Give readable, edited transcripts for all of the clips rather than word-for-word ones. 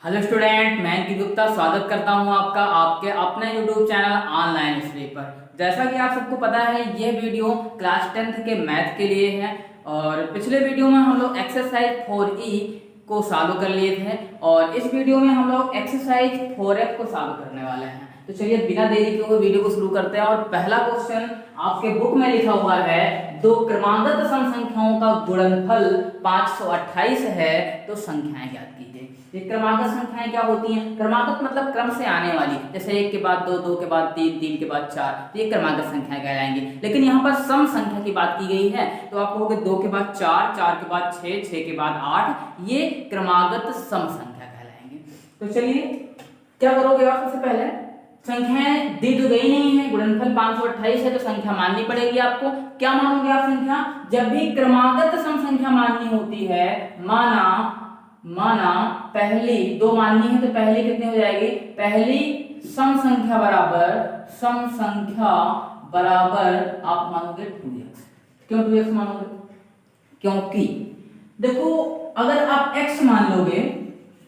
Hello student, मैं अंकित गुप्ता स्वागत करता हूं आपका आपके अपने यूट्यूब चैनल ऑनलाइन स्टडी पर। जैसा कि आप सबको पता है, यह वीडियो क्लास 10th के मैथ के लिए है। और पिछले वीडियो में हम लोग एक्सरसाइज 4E को सॉल्व कर लिए थे और इस वीडियो में हम लोग एक्सरसाइज 4F को सॉल्व करने वाले हैं। तो चलिए बिना देरी के हुए वीडियो को शुरू करते हैं। और पहला क्वेश्चन आपके बुक में लिखा हुआ है, दो क्रमागत सम संख्याओं का गुणनफल 528 है तो संख्याएं ज्ञात कीजिए। ये क्रमागत संख्याएं क्या होती हैं? क्रमागत मतलब क्रम से आने वाली, जैसे एक के बाद दो, दो के बाद तीन, तीन के बाद चार, तो ये क्रमागत संख्याएं कहलाएंगी। लेकिन यहाँ पर सम संख्या की बात की गई है, तो आप कहोगे दो के बाद चार, चार के बाद छह, छह के बाद आठ, ये क्रमागत सम संख्या कहलाएंगे। तो चलिए क्या करोगे आप? सबसे पहले संख्याएं दी तो गई नहीं है, गुणनफल 528 है तो संख्या माननी पड़ेगी आपको। क्या मानोगे आप संख्या? जब भी क्रमागत सम संख्या माननी होती है, माना पहली दो माननी है तो पहली कितनी हो जाएगी? पहली सम संख्या बराबर आप मानोगे 2x। क्यों 2x मानोगे? क्योंकि देखो, अगर आप x मान लोगे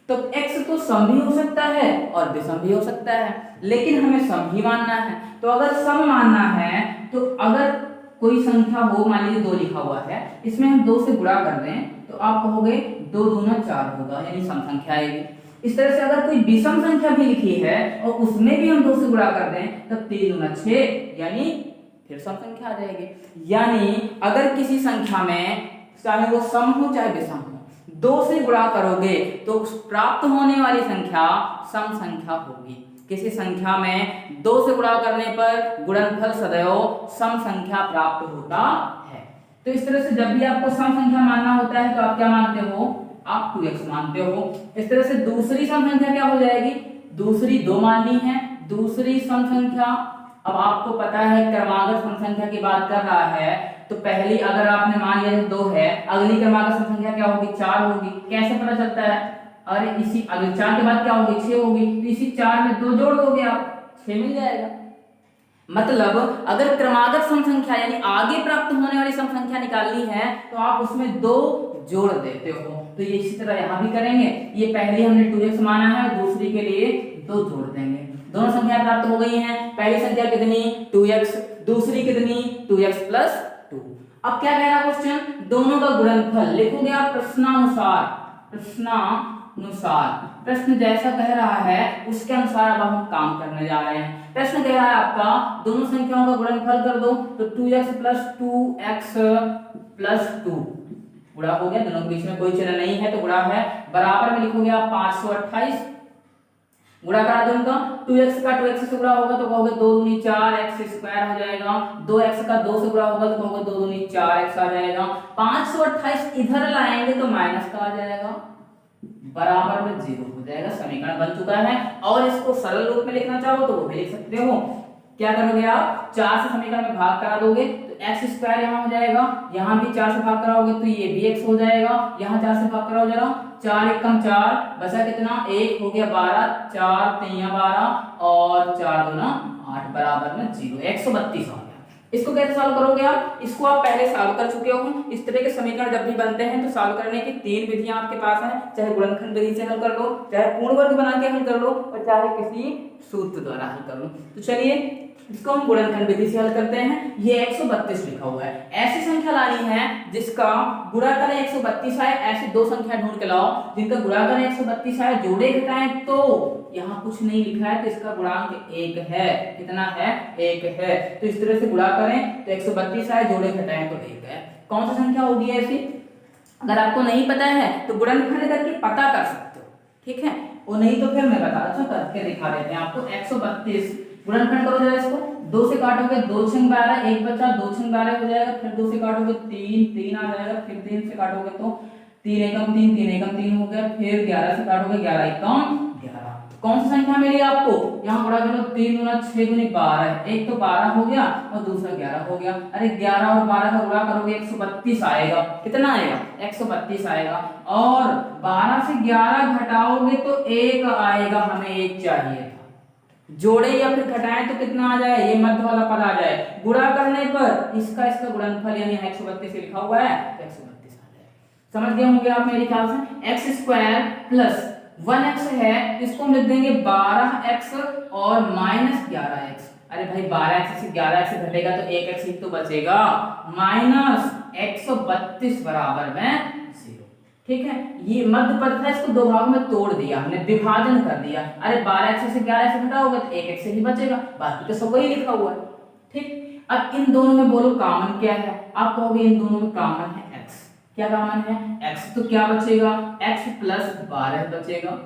तो x तो सम भी हो सकता है और विषम भी हो सकता है, लेकिन हमें सम ही मानना है। तो अगर सम मानना है तो अगर कोई संख्या हो, मान लीजिए 2 लिखा हुआ है, इसमें हम 2 से गुणा कर दें तो आप कहोगे 2 दूना 4 होगा, यानी सम संख्या आएगी। इस तरह से अगर कोई विषम संख्या भी लिखी है और उसमें भी हम 2 से गुणा कर दें तो 3 दूना 6, यानी फिर सम संख्या आ जाएगी। यानी अगर किसी संख्या में चाहे वो सम हो चाहे विषम हो, 2 से गुणा करोगे तो प्राप्त होने वाली संख्या सम संख्या होगी। किसी संख्या में 2 से गुणा करने पर गुणनफल सदैव सम संख्या प्राप्त होता है। तो इस तरह से जब भी आपको सम संख्या मानना होता है तो आप क्या मानते हो? आप 2x मानते हो। इस तरह से दूसरी सम संख्या क्या हो जाएगी? दूसरी 2 माननी है, दूसरी सम संख्या। अब आपको पता है क्रमागत सम संख्या की बात कर रहा है, तो पहली अगर आपने मान लिया 2 है, अगली क्रमागत सम संख्या क्या होगी? 4 होगी। कैसे पता चलता है? अरे इसी अगले 4 के बाद क्या होगी? 6 होगी, तो इसी 4 में 2 जोड़ दोगे आप, 6 मिल जाएगा। मतलब अगर क्रमागत सम संख्या यानी आगे प्राप्त होने वाली सम संख्या निकालनी है तो आप उसमें 2 जोड़ देते हो। तो ये इसी तरह यहां भी करेंगे। ये पहली हमने 2x माना है और दूसरी के लिए 2 जोड़ देंगे। दोनों संख्या प्राप्त हो गई हैं। पहली संख्या कितनी? 2x, दूसरी कितनी? 2x plus 2। अब क्या कह रहा क्वेश्चन? दोनों का गुणनफल लिखोगे आप प्रश्नानुसार। प्रश्न जैसा कह रहा है उसके अनुसार अब हम काम करने जा रहे हैं। प्रश्न कह रहा है आपका दोनों संख्याओं का गुणनफल कर दो, तो 2x प्लस 2x प्लस 2 गुणा हो गया। दोनों के बीच में कोई चिन्ह नहीं है तो गुणा है। बराबर में लिखोगे आप 528, गुणा करा दो इनका। 2x का 2x से गुणा होगा तो कहोगे 2 दूनी 4 x स्क्वायर हो जाएगा। 2x का 2 से गुणा होगा तो कहोगे 2 दूनी 4 x आ जाएगा। 528 इधर लाएंगे तो माइनस का आ जाएगा, बराबर में 0 हो जाएगा। समीकरण बन चुका है। और इसको सरल रूप में लिखना चाहो तो वो भी लिख सकते हो। क्या करोगे आप? 4 से समीकरण में भाग करा दोगे तो x स्क्वायर यहाँ हो जाएगा, यहाँ भी 4 से भाग कराओगे तो ये भी x हो जाएगा, यहाँ 4 से भाग कराओ जरा, 4 एकम 4 बचा कितना? 1 हो गया 12, 4 3 12 और 4 दूना 8 बराबर में 0, 132 हो गया। इसको कैसे सॉल्व करोगे आप? इसको आप पहले सॉल्व कर चुके हो। इस तरह के समीकरण जब भी बनते हैं तो सॉल्व करने की 3 विधियां आपके पास हैं। चाहे गुणनखंड विधि से हल कर लो, चाहे पूर्ण वर्ग बना के हल कर लो, और चाहे किसी सूत्र द्वारा हल कर लो। तो चलिए इसको हम गुणनखंड विधि से हल करते हैं। ये 132 लिखा हुआ है। ऐसी संख्या लानी है जिसका गुणा करें 132 आए। ऐसी 2 संख्या ढूंढ के लाओ जिनका गुणा करें 132 आए, जोड़े घटाएं तो यहाँ कुछ नहीं लिखा है तो इसका गुणांक 1 है। कितना है? 1 है। तो इस तरह से गुणा करें तो 132 आए, जोड़े घटाएं तो 1 है। कौन सी संख्या होगी ऐसी? अगर आपको नहीं पता है तो गुणनखंड करके पता कर सकते हो, ठीक है? और नहीं तो फिर मैं बता करके दिखा देते हैं आपको। 132 गुणनखंड करो जरा इसको। 2 से काटोगे 2 6 12, 1 बचा, 2 6 12 हो जाएगा। फिर 2 से काटोगे 3 3 आ जाएगा। फिर 3 से काटोगे तो 3 एकम 3 3 एकम 3 हो गया। फिर 11 से काटोगे 11 एकम 11। कौन सी संख्या मिली आपको? यहाँ गुणा करो 3 दूना 6 दूनी 12, एक तो 12 हो गया और दूसरा 11 हो गया। अरे 11 और 12 का गुणा करोगे 132 आएगा। कितना आएगा? 132 आएगा। और 12 से 11 घटाओगे तो 1 आएगा। हमें 1 चाहिए था। जोड़े या फिर घटाएं तो कितना आ जाए? ये मध्य वाला पद आ जाए। गुणा करने पर इसका गुणनफल यानी 132 लिखा हुआ है तो 132 आ जाए। समझ गए होंगे आप मेरे ख्याल से। x स्क्वायर प्लस 1x है, इसको हम लिख देंगे 12x और माइनस 11x। अरे भाई 12x से 11x घटेगा तो 1x ही तो बचेगा, माइनस 132 बराबर में 0। ठीक है, ये मध्य पद था, इसको दो भाग में तोड़ दिया हमने, विभाजन कर दिया। अरे 12x से 11x घटा होगा तो 1x ही बचेगा, बाकी तो सब वही लिखा हुआ है। ठीक, अब इन दोनों में बोलो कॉमन क्या है, आप कहोगे इन दोनों में कॉमन है x। क्या कॉमन है? x, तो क्या बचेगा? x प्लस 12 बचेगा।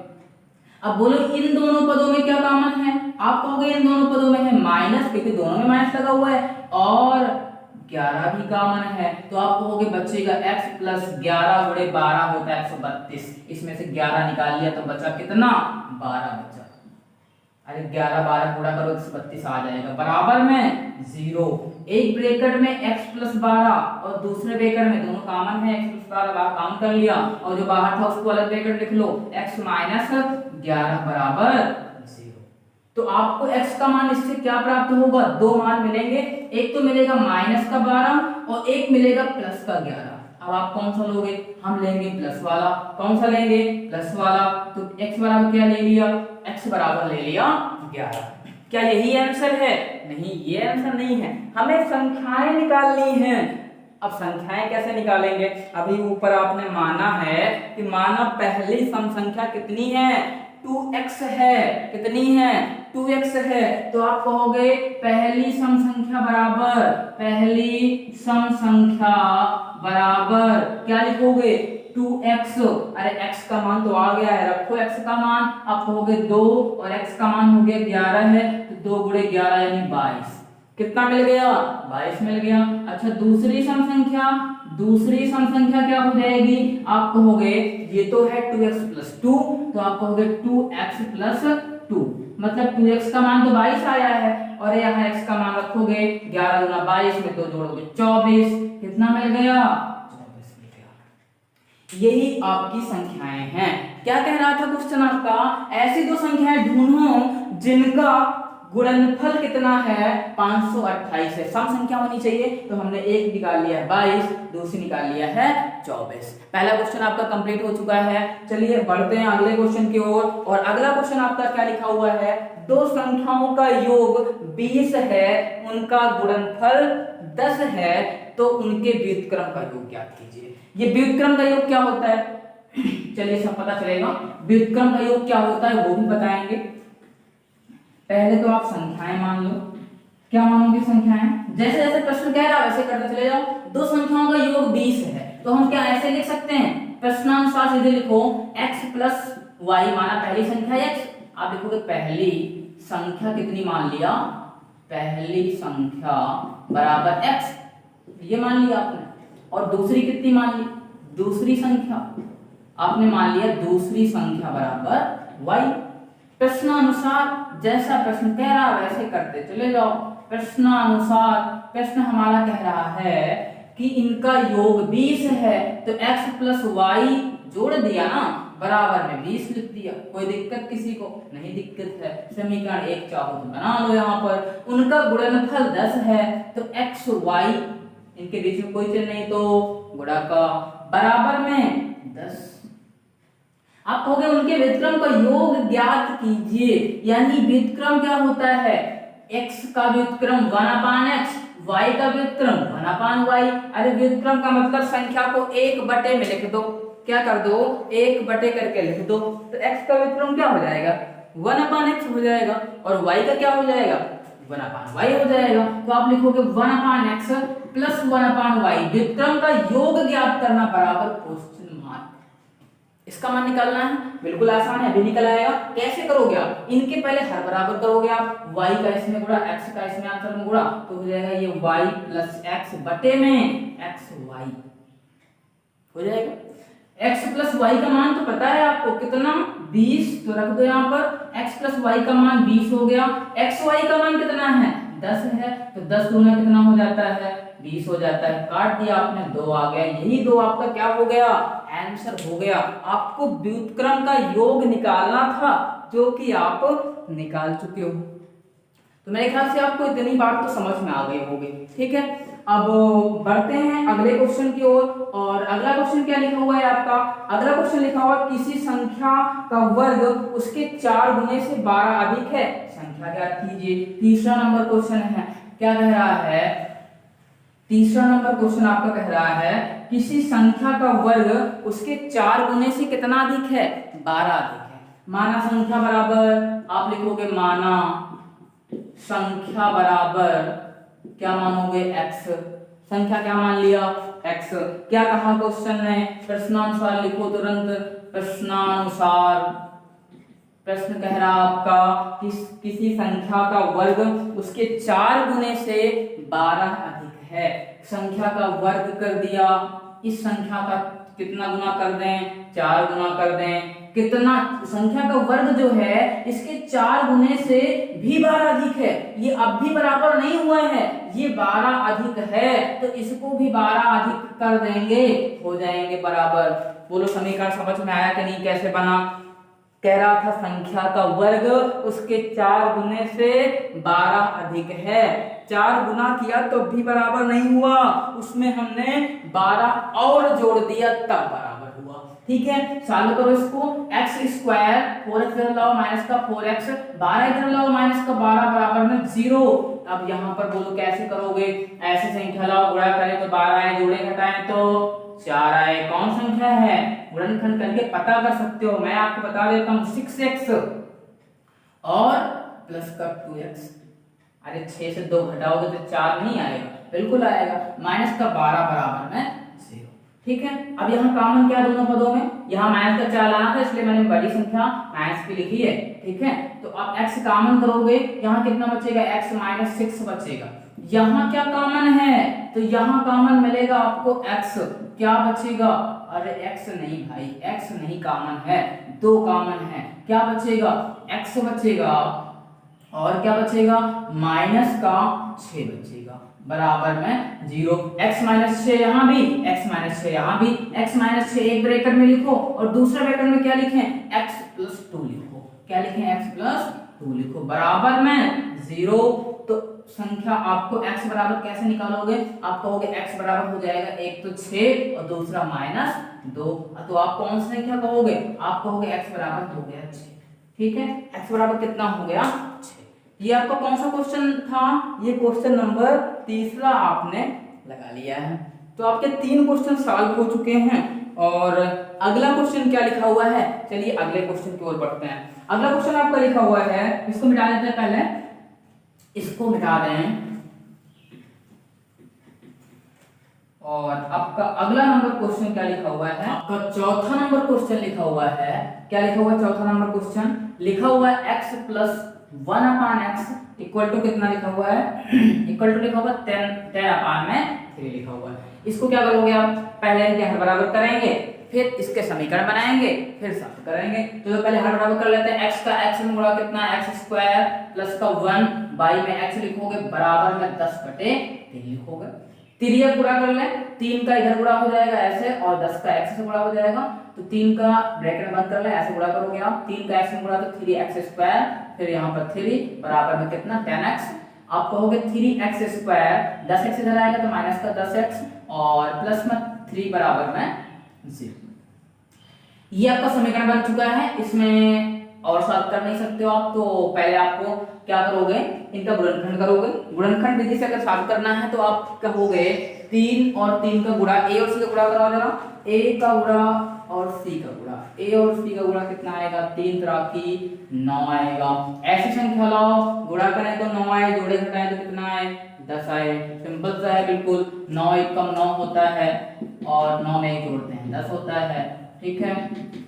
अब बोलो इन दोनों पदों में क्या कॉमन है, आप कहोगे इन दोनों पदों में है माइनस, क्योंकि दोनों में माइनस लगा हुआ है, और 11 भी कॉमन है, तो आप कहोगे बचेगा x प्लस 11 गुणे 12 होता है 132। इसमें से 11 निकाल लिया तो बचा कितना? 12 बचा। अरे 11 12 गुणा करो 132 आ जाएगा, बराबर में 0। एक ब्रैकेट में x प्लस 12 और दूसरे ब्रैकेट में दोनों कॉमन है, x प्लस 12 बाहर काम कर लिया, और जो बाहर था उसको अलग ब्रैकेट लिख लो, x माइनस 11 बराबर 0। तो आपको x का मान इससे क्या प्राप्त होगा? दो मान मिलेंगे, एक तो मिलेगा माइनस का 12 और एक मिलेगा प्लस का 11। अब आप कौन सा लोगे? हम लेंगे प्लस वाला। कौन सा लेंगे? प्लस वाला। तो x बराबर क्या ले लिया? x बराबर ले लिया 11। क्या यही आंसर है? नहीं, ये आंसर नहीं है, हमें संख्याएं निकालनी हैं। अब संख्याएं कैसे निकालेंगे? अभी ऊपर आपने माना है कि माना पहली सम संख्या कितनी है? 2x है। कितनी है? 2x है। तो आप कहोगे पहली सम संख्या बराबर, पहली सम संख्या बराबर क्या लिखोगे? 2x। अरे x का मान तो आ गया है, रखो x का मान। आप कहोगे 2 और x का मान हो गया 11 है, तो 2 गुणे 11 यानी 22। कितना मिल गया? 22 मिल गया। अच्छा, दूसरी सम संख्या, दूसरी सम संख्या क्या हो जाएगी? आप कहोगे ये तो है 2x प्लस 2, तो आप कहोगे 2x प्लस 2, मतलब 2x का मान तो 22 आया है, और यहाँ x का मान रखोगे 11 गुना 22 में 2 जोड़ोगे 24। कितना मिल गया? 24 मिल गया। यही आपकी संख्याएं हैं। क्या कह रहा था क्वेश्चन आपका? ऐसी दो संख्याएं ढूंढो जिनका गुणनफल कितना है? 528 है। सम संख्या होनी चाहिए, तो हमने एक निकाल लिया है 22, दूसरी निकाल लिया है 24। पहला क्वेश्चन आपका कंप्लीट हो चुका है। चलिए बढ़ते हैं अगले क्वेश्चन की ओर। और अगला क्वेश्चन आपका क्या लिखा हुआ है? दो संख्याओं का योग 20 है, उनका गुणनफल 10 है, तो उनके व्युत्क्रम का योग ज्ञात कीजिए। ये व्युत्क्रम का योग क्या होता है? चलिए सब पता चलेगा। व्युत्क्रम का योग क्या होता है वो भी बताएंगे। पहले तो आप संख्याएं मान लो। क्या मानोगे? संख्याएं। जैसे जैसे प्रश्न कह रहा है वैसे करते चले जाओ। दो संख्याओं का योग 20 है, तो हम क्या ऐसे लिख सकते हैं? प्रश्नानुसार सीधे लिखो x प्लस वाई, माना पहली संख्या x। आप लिखोगे पहली संख्या कितनी मान लिया? पहली संख्या बराबर x, ये मान लिया आपने। और दूसरी कितनी मान ली? दूसरी संख्या आपने मान लिया दूसरी संख्या बराबर y। प्रश्नानुसार जैसा प्रश्न कह रहा है वैसे करते चले जाओ। प्रश्नानुसार प्रश्न हमारा कह रहा है कि इनका योग 20 है, तो x प्लस वाई जोड़ दिया ना, बराबर में 20 लिख दिया। कोई दिक्कत किसी को? नहीं दिक्कत है। समीकरण 1 चाहो तो बना लो। यहाँ पर उनका गुणनफल 10 है, तो x y इनके बीच में कोई चीज नहीं, तो गुणा का बराबर में 10। आप कहोगे उनके व्युत्क्रम का योग ज्ञात कीजिए। यानी व्युत्क्रम क्या होता है? x का व्युत्क्रम 1/x, y का व्युत्क्रम 1/y। अरे व्युत्क्रम का मतलब संख्या को 1/में लिख दो। क्या कर दो? 1/, करके लिख दो। तो x का व्युत्क्रम क्या हो जाएगा? 1/x हो जाएगा, और y का क्या हो जाएगा? 1/y हो जाएगा। तो आप लिखोगे 1/x प्लस 1/y। व्युत्क्रम का योग ज्ञात करना बराबर क्वेश्चन मार्क। इसका मान निकालना है, बिल्कुल आसान है, अभी निकल आएगा। कैसे करोगे आप? इनके पहले हर बराबर करोगे आप। y का इसमें गुणा, x का इसमें आंसर में गुणा, तो हो जाएगा ये y प्लस x बटे में xy हो जाएगा। x प्लस y का मान तो पता है आपको कितना? 20, तो रख दो यहाँ पर। x प्लस y का मान 20 हो गया। xy का मान कितना है? 10 है, तो 10 गुना कितना हो जाता है? 20 हो जाता है। काट दिया आपने, 2 आ गया। यही 2 आपका क्या हो गया? आंसर हो गया। आपको व्युत्क्रम का योग निकालना था, जो कि आप निकाल चुके हो। तो मेरे ख्याल से आपको इतनी बात तो समझ में आ गई होगी। ठीक है, अब बढ़ते हैं अगले क्वेश्चन की ओर। और अगला क्वेश्चन क्या लिखा हुआ है आपका? अगला क्वेश्चन लिखा हुआ है किसी संख्या का वर्ग उसके 4 गुने से 12 अधिक है, संख्या ज्ञात कीजिए। तीसरा नंबर क्वेश्चन है, क्या कह रहा है? तीसरा नंबर क्वेश्चन आपका कह रहा है किसी संख्या का वर्ग उसके 4 गुने से कितना अधिक है? 12 अधिक है। माना संख्या बराबर, आप लिखोगे माना संख्या बराबर, क्या मानोगे? x। संख्या क्या मान लिया? x। क्या कहा क्वेश्चन ने? प्रश्नानुसार लिखो तुरंत, प्रश्नानुसार। प्रश्न कह रहा आपका किसी संख्या का वर्ग उसके 4 गुने से 12 अधिक है। संख्या का वर्ग कर दिया, इस संख्या का कितना गुना कर दें? 4 गुना कर दें। कितना? संख्या का वर्ग जो है इसके 4 गुने से भी 12 अधिक है। ये अब भी बराबर नहीं हुआ है, ये 12 अधिक है, तो इसको भी 12 अधिक कर देंगे, हो जाएंगे बराबर। बोलो समीकरण समझ में आया कि नहीं? कैसे बना? कह रहा था संख्या का वर्ग उसके 4 गुने से 12 अधिक है। 4 गुना किया तो भी बराबर नहीं हुआ, उसमें हमने 12 और जोड़ दिया तब बराबर हुआ। ठीक है, सॉल्व करो इसको। x स्क्वायर 4x इधर लाओ माइनस का 4x, 12 इधर लाओ माइनस का 12 बराबर में 0। अब यहाँ पर बोलो कैसे करोगे? ऐसे संख्या लाओ, गुणा करें तो 12 आए, जोड़े घटाएं तो 4 आए। कौन संख्या है? गुणनखंड करके पता कर सकते हो। मैं आपको बता देता हूँ 6x और प्लस का 2x। अरे 6 से 2 घटाओगे तो 4 नहीं आएगा, बिल्कुल आएगा। माइनस का 12 बराबर में 0। ठीक है, अब यहाँ कॉमन क्या दोनों पदों में? यहाँ माइनस का 4 लाना था, इसलिए मैंने बड़ी संख्या माइनस की लिखी है। ठीक है, तो अब x कॉमन करोगे, यहाँ कितना बचेगा? x माइनस 6 बचेगा। यहाँ क्या कॉमन है? तो यहाँ कॉमन मिलेगा आपको x। क्या बचेगा? अरे x नहीं भाई, x नहीं कॉमन है, 2 कॉमन है। क्या बचेगा? x बचेगा और क्या बचेगा? माइनस का 6 बचेगा बराबर में 0। x माइनस 6 यहाँ भी, x माइनस 6 यहाँ भी। x माइनस 6 एक ब्रैकेट में लिखो और दूसरा ब्रैकेट में क्या लिखें? x प्लस 2 लिखो। क्या लिखें? x प्लस 2 लिखो बराबर में 0। तो संख्या आपको x बराबर कैसे निकालोगे? आप कहोगे x बराबर हो जाएगा, एक तो 6 और दूसरा माइनस 2। तो आप कौन सी संख्या कहोगे? आप कहोगे x बराबर हो गया 6। ठीक है, x बराबर कितना हो गया? 6। ये आपका कौन सा क्वेश्चन था? ये क्वेश्चन नंबर 3 आपने लगा लिया है। तो आपके 3 क्वेश्चन सॉल्व हो चुके हैं। और अगला क्वेश्चन क्या लिखा हुआ है? चलिए अगले क्वेश्चन की ओर बढ़ते हैं। अगला क्वेश्चन आपका लिखा हुआ है, इसको मिटा देते हैं पहले, इसको मिटा दें। और आपका अगला नंबर क्वेश्चन क्या लिखा हुआ है? आपका चौथा नंबर क्वेश्चन लिखा हुआ है। क्या लिखा हुआ है? चौथा नंबर क्वेश्चन लिखा हुआ है x plus 1/x equal to कितना लिखा हुआ है? इक्वल टू लिखा हुआ 10/3 लिखा हुआ है। इसको क्या करोगे आप? पहले इनके हर बराबर करेंगे, फिर इसके समीकरण बनाएंगे, फिर सॉल्व करेंगे। तो पहले हर बराबर कर लेते हैं। x का x में गुणा कितना? x स्क्वायर प्लस का 1 बाई में x लिखोगे बराबर में 10/3 लिखोगे। तिर्यक गुणा कर ले, 3 का इधर गुणा हो जाएगा ऐसे और 10 का x से गुणा हो जाएगा। तो 3 का ब्रैकेट बंद कर ले, ऐसे गुणा करोगे आप। 3 का x में गुणा तो 3x स्क्वायर, फिर यहाँ पर 3 बराबर में कितना? 10x। आप कहोगे 3x स्क्वायर, 10x इधर आएगा तो माइनस का 10x और प्लस में 3 बराबर में 0। ये आपका समीकरण बन चुका है। इसमें और सॉल्व कर नहीं सकते हो आप, तो पहले आपको क्या करोगे? इनका गुणनखंड करोगे। गुणनखंड विधि से अगर सॉल्व करना है तो आप कहोगे 3 और 3 का गुणा, a और c का गुणा कराओ जरा। a का गुणा और c का गुणा, a और c का गुणा कितना आएगा? 3 3 9 आएगा। ऐसी संख्या लाओ, गुणा करें तो 9 आए, जोड़े घटाएं तो कितना आए? 10 आए। सिंपल सा है बिल्कुल। 9 1 कम 9 होता है और 9 में 1 जोड़ते हैं 10 होता है। ठीक है,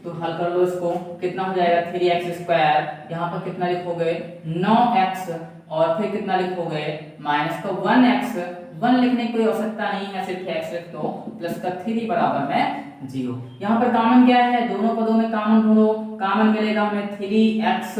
तो हल कर लो इसको। कितना हो जाएगा? 3x स्क्वायर, यहाँ पर कितना लिखोगे? 9x और फिर कितना लिखोगे? माइनस का 1x। 1 लिखने की कोई आवश्यकता नहीं है, सिर्फ x लिख दो, प्लस का 3 बराबर में 0। यहाँ पर कॉमन क्या है? दोनों पदों में कॉमन ढूंढो। कॉमन मिलेगा हमें 3x।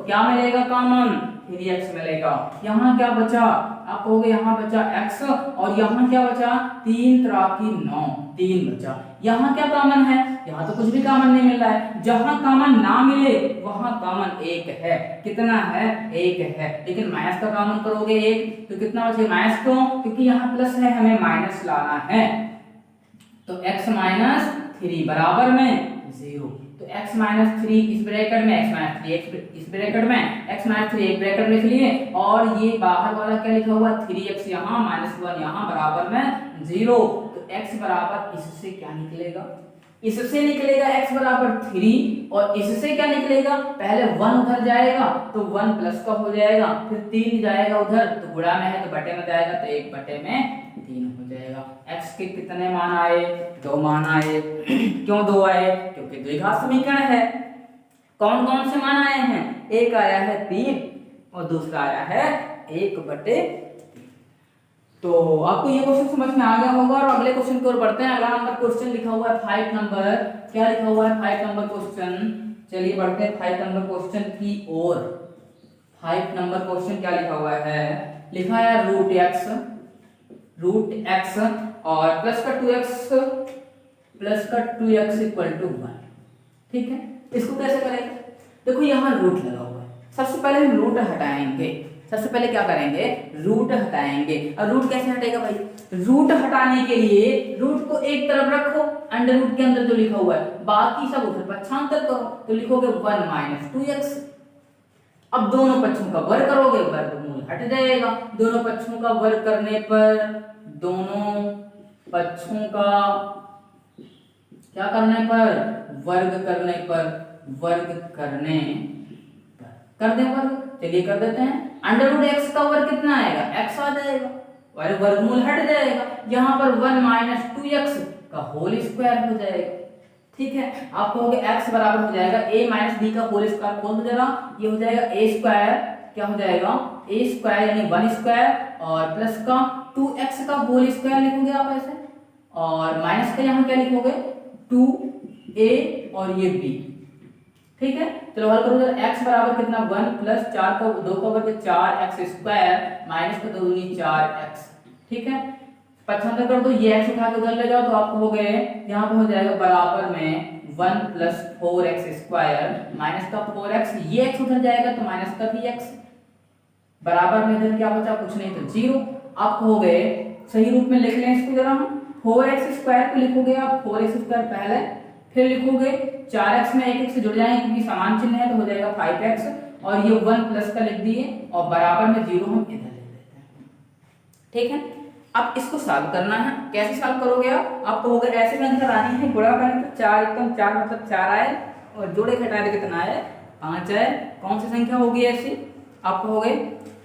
क्या मिलेगा कॉमन? 3x मिलेगा। यहाँ क्या बचा? आप कहोगे यहाँ बचा x और यहाँ क्या बचा? 3 3 9, 3 बचा। यहाँ क्या कॉमन है? यहाँ तो कुछ भी कॉमन नहीं मिल रहा है, जहां कॉमन ना मिले वहां कॉमन एक है। कितना है? एक है। लेकिन माइनस का कॉमन करोगे एक, तो कितना बचेगा? माइनस क्यों? क्योंकि यहाँ प्लस है, हमें माइनस लाना है। तो x माइनस 3 बराबर में 0। तो x माइनस 3 इस ब्रैकेट में, x माइनस 3 इस ब्रैकेट में, x माइनस 3 एक ब्रैकेट में लिख लिए, और ये बाहर वाला क्या लिखा हुआ? 3x यहाँ माइनस 1 यहाँ बराबर में 0। तो x बराबर इससे क्या निकलेगा? इससे निकलेगा x बराबर 3, और इससे क्या निकलेगा? पहले 1 उधर जाएगा तो 1 प्लस का हो जाएगा, फिर 3 जाएगा उधर तो गुणा में है तो बटे में जाएगा, तो 1 बटे में 3 हो जाएगा। x के कितने मान आए? 2 मान आए। क्यों 2 आए? क्योंकि द्विघात समीकरण है। कौन कौन से मान आए हैं? एक आया है 3 और दूसरा आया है 1 बटे। तो आपको ये क्वेश्चन समझ में आ गया होगा, और अगले क्वेश्चन की ओर बढ़ते हैं। अगला नंबर क्वेश्चन लिखा हुआ है 5 नंबर। क्या लिखा हुआ है? 5 नंबर क्वेश्चन। चलिए बढ़ते हैं 5 नंबर क्वेश्चन की ओर। 5 नंबर क्वेश्चन क्या लिखा हुआ है? लिखा है रूट एक्स और प्लस का 2x इक्वल टू 1। ठीक है, इसको कैसे करेंगे? देखो यहाँ रूट लगा हुआ है, सबसे पहले हम रूट हटाएंगे। सबसे पहले क्या करेंगे? रूट हटाएंगे। और रूट कैसे हटेगा भाई? रूट हटाने के लिए रूट को एक तरफ रखो, अंडर रूट के अंदर जो लिखा हुआ है, बाकी सब उधर पक्षांतर करो, तो लिखोगे 1 माइनस 2x। अब दोनों पक्षों का वर्ग करोगे, वर्गमूल हट जाएगा। दोनों पक्षों का वर्ग करने पर, दोनों पक्षों का क्या करने पर? वर्ग करने पर, वर्ग करने पर कर दे वर्ग। चलिए कर देते हैं। अंडर रूट एक्स का वर्ग कितना आएगा? x आ जाएगा, और वर्गमूल हट जाएगा। यहाँ पर 1 माइनस 2x का होल स्क्वायर हो जाएगा। ठीक है, आप कहोगे x बराबर हो जाएगा a माइनस b का होल स्क्वायर। खोल दो जरा, ये हो जाएगा a स्क्वायर। क्या हो जाएगा? a स्क्वायर यानी 1 स्क्वायर और प्लस का 2x का होल स्क्वायर लिखोगे आप ऐसे, और माइनस का यहाँ क्या लिखोगे? 2a और ये b। ठीक है, चलो हल करो जरा। x बराबर कितना? 1 प्लस 4 का 2 का वर्ग 4x स्क्वायर माइनस का 2 दूनी 4x। ठीक है, पक्षांतर कर दो, ये x उठा के उधर ले जाओ, तो आपको हो गए यहाँ पे हो जाएगा बराबर में 1 प्लस 4x स्क्वायर माइनस का 4x। ये x उधर जाएगा तो माइनस का भी x, बराबर में इधर क्या बचा? कुछ नहीं, तो 0। आप हो गए, सही रूप में लिख लें इसको जरा हम। 4x स्क्वायर को लिखोगे आप 4x स्क्वायर पहले, फिर लिखोगे 4x में 1 से जुड़ जाएंगे क्योंकि समान चिन्ह है, तो हो जाएगा 5x, और ये 1 प्लस का लिख दिए, और बराबर में 0 हम इधर लिख देते हैं। ठीक है, अब इसको सॉल्व करना है। कैसे सॉल्व करोगे आप? आपको हो गया ऐसे संख्या लानी है, गुणा करें तो 4 एकम 4 मतलब 4 आए, और जोड़े घटाने कितना आए? 5 आए। कौन सी संख्या होगी ऐसी? आपको हो गए,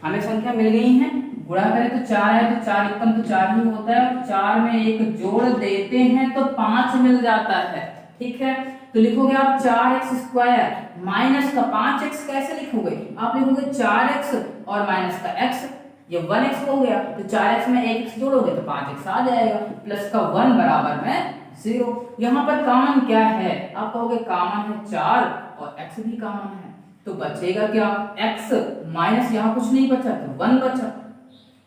हमें संख्या मिल गई है, गुणा करें तो 4 है, तो 4 एकम तो 4 ही होता है, और 4 में एक जोड़ देते हैं तो 5 मिल जाता है। ठीक है, तो लिखोगे आप 4x स्क्वायर माइनस का 5x। कैसे लिखोगे? आप लिखोगे 4x और माइनस का x, ये 1x हो गया, तो 4x में 1x जोड़ोगे तो 5x आ जाएगा, प्लस का 1 बराबर में 0। यहाँ पर कॉमन क्या है? आप कहोगे कॉमन है 4 और x भी कॉमन है, तो बचेगा क्या? x माइनस, यहाँ कुछ नहीं बचा तो 1 बचा।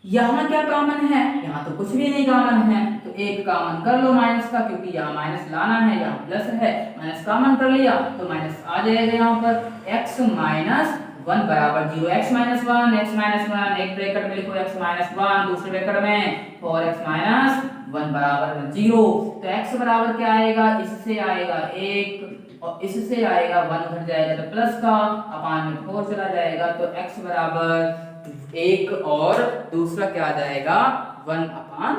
यहाँ क्या कॉमन है? यहाँ तो कुछ भी नहीं कॉमन है, तो एक कॉमन कर लो माइनस का, क्योंकि यहाँ माइनस लाना है, यहाँ प्लस है, माइनस कॉमन कर लिया तो माइनस आ जाएगा। यहाँ पर x माइनस 1 बराबर 0। x माइनस 1 एक ब्रैकेट में लिखो x माइनस 1, दूसरे ब्रैकेट में 4x माइनस 1 बराबर में 0। तो x बराबर क्या आएगा? इससे आएगा 1 और इससे आएगा 1 उधर जाएगा तो प्लस का, अपान में 4 चला जाएगा, तो x बराबर 1 और दूसरा क्या आ जाएगा? 1/4।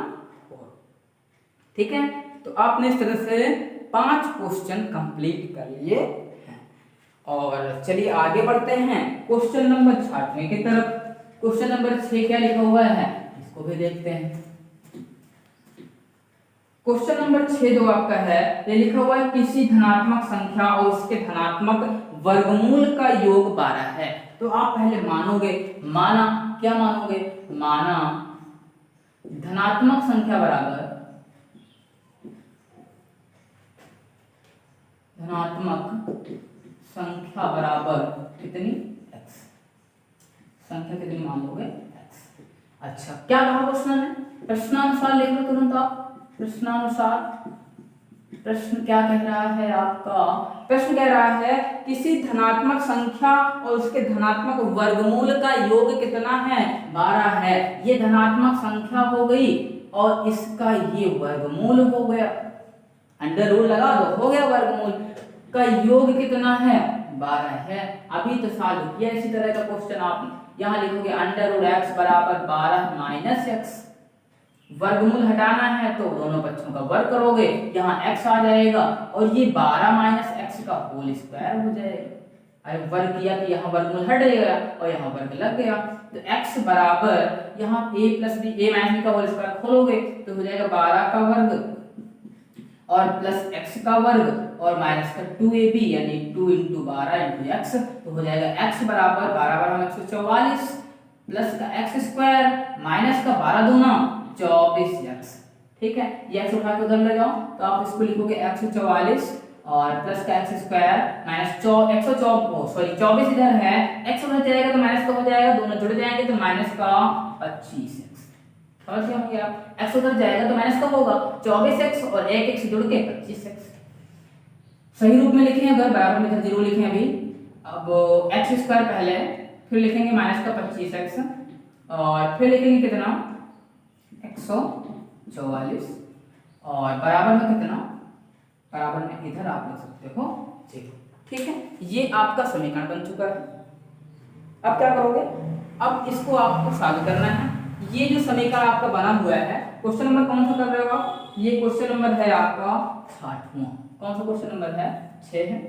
ठीक है, तो आपने इस तरह से 5 क्वेश्चन कंप्लीट कर लिए हैं। और चलिए आगे बढ़ते हैं क्वेश्चन नंबर 6 की तरफ। क्वेश्चन नंबर 6 क्या लिखा हुआ है, इसको भी देखते हैं। क्वेश्चन नंबर 6 जो आपका है, ये लिखा हुआ है किसी धनात्मक संख्या और उसके धनात्मक वर्गमूल का योग 12 है। तो आप पहले मानोगे, माना क्या मानोगे? माना धनात्मक संख्या बराबर, धनात्मक संख्या बराबर कितनी? x। संख्या कितनी मान लोगे? x। अच्छा, क्या कहा क्वेश्चन है? प्रश्नानुसार लिख लो तुरंत आप। प्रश्नानुसार प्रश्न क्या कह रहा है आपका? प्रश्न कह रहा है किसी धनात्मक संख्या और उसके धनात्मक वर्गमूल का योग कितना है? 12 है। ये धनात्मक संख्या हो गई और इसका ये वर्गमूल हो गया, अंडर रूट लगा दो, हो गया वर्गमूल का योग कितना है? 12 है। अभी तो सॉल्व किया इसी तरह का क्वेश्चन आप यहाँ लिखोगे अंडर रूट x बराबर 12 माइनस x, वर्गमूल हटाना है तो दोनों पक्षों का वर्ग करोगे, यहाँ x आ जाएगा और ये 12 माइनस एक्स का होल स्क्वायर हो जाएगा। अरे वर्ग किया तो यहाँ वर्गमूल हट गया और यहाँ वर्ग लग गया, तो x बराबर यहाँ a plus B, a minus B का होल स्क्वायर खोलोगे तो हो जाएगा 12 का वर्ग और प्लस x का वर्ग और माइनस का 2ab यानी 2 × 12 × x, तो हो जाएगा x बराबर 12 बार 144 प्लस का x स्क्वायर माइनस का 12 दूना 24x। ठीक है, ये x उठा के उधर ले जाओ तो आप इसको लिखोगे 144 और प्लस का x स्क्वायर माइनस 24 इधर है, x उधर जाएगा तो माइनस का हो जाएगा, दोनों जुड़ जाएंगे तो माइनस का 25x। समझ गए आप? x उधर जाएगा तो माइनस का होगा 24x और 1x जुड़ के 25x। सही रूप में लिखे हैं, अगर बराबर में इधर 0 लिखे हैं अभी। अब x स्क्वायर पहले, फिर लिखेंगे माइनस का 25x और फिर लिखेंगे कितना 144 और बराबर में कितना, बराबर में इधर आप लिख सकते हो 0। ठीक है, ये आपका समीकरण बन चुका है। अब क्या करोगे? अब इसको आपको सॉल्व करना है। ये जो समीकरण आपका बना हुआ है, क्वेश्चन नंबर कौन सा कर रहे हो आप? ये क्वेश्चन नंबर है आपका 60वां। कौन सा क्वेश्चन नंबर है? 6 है।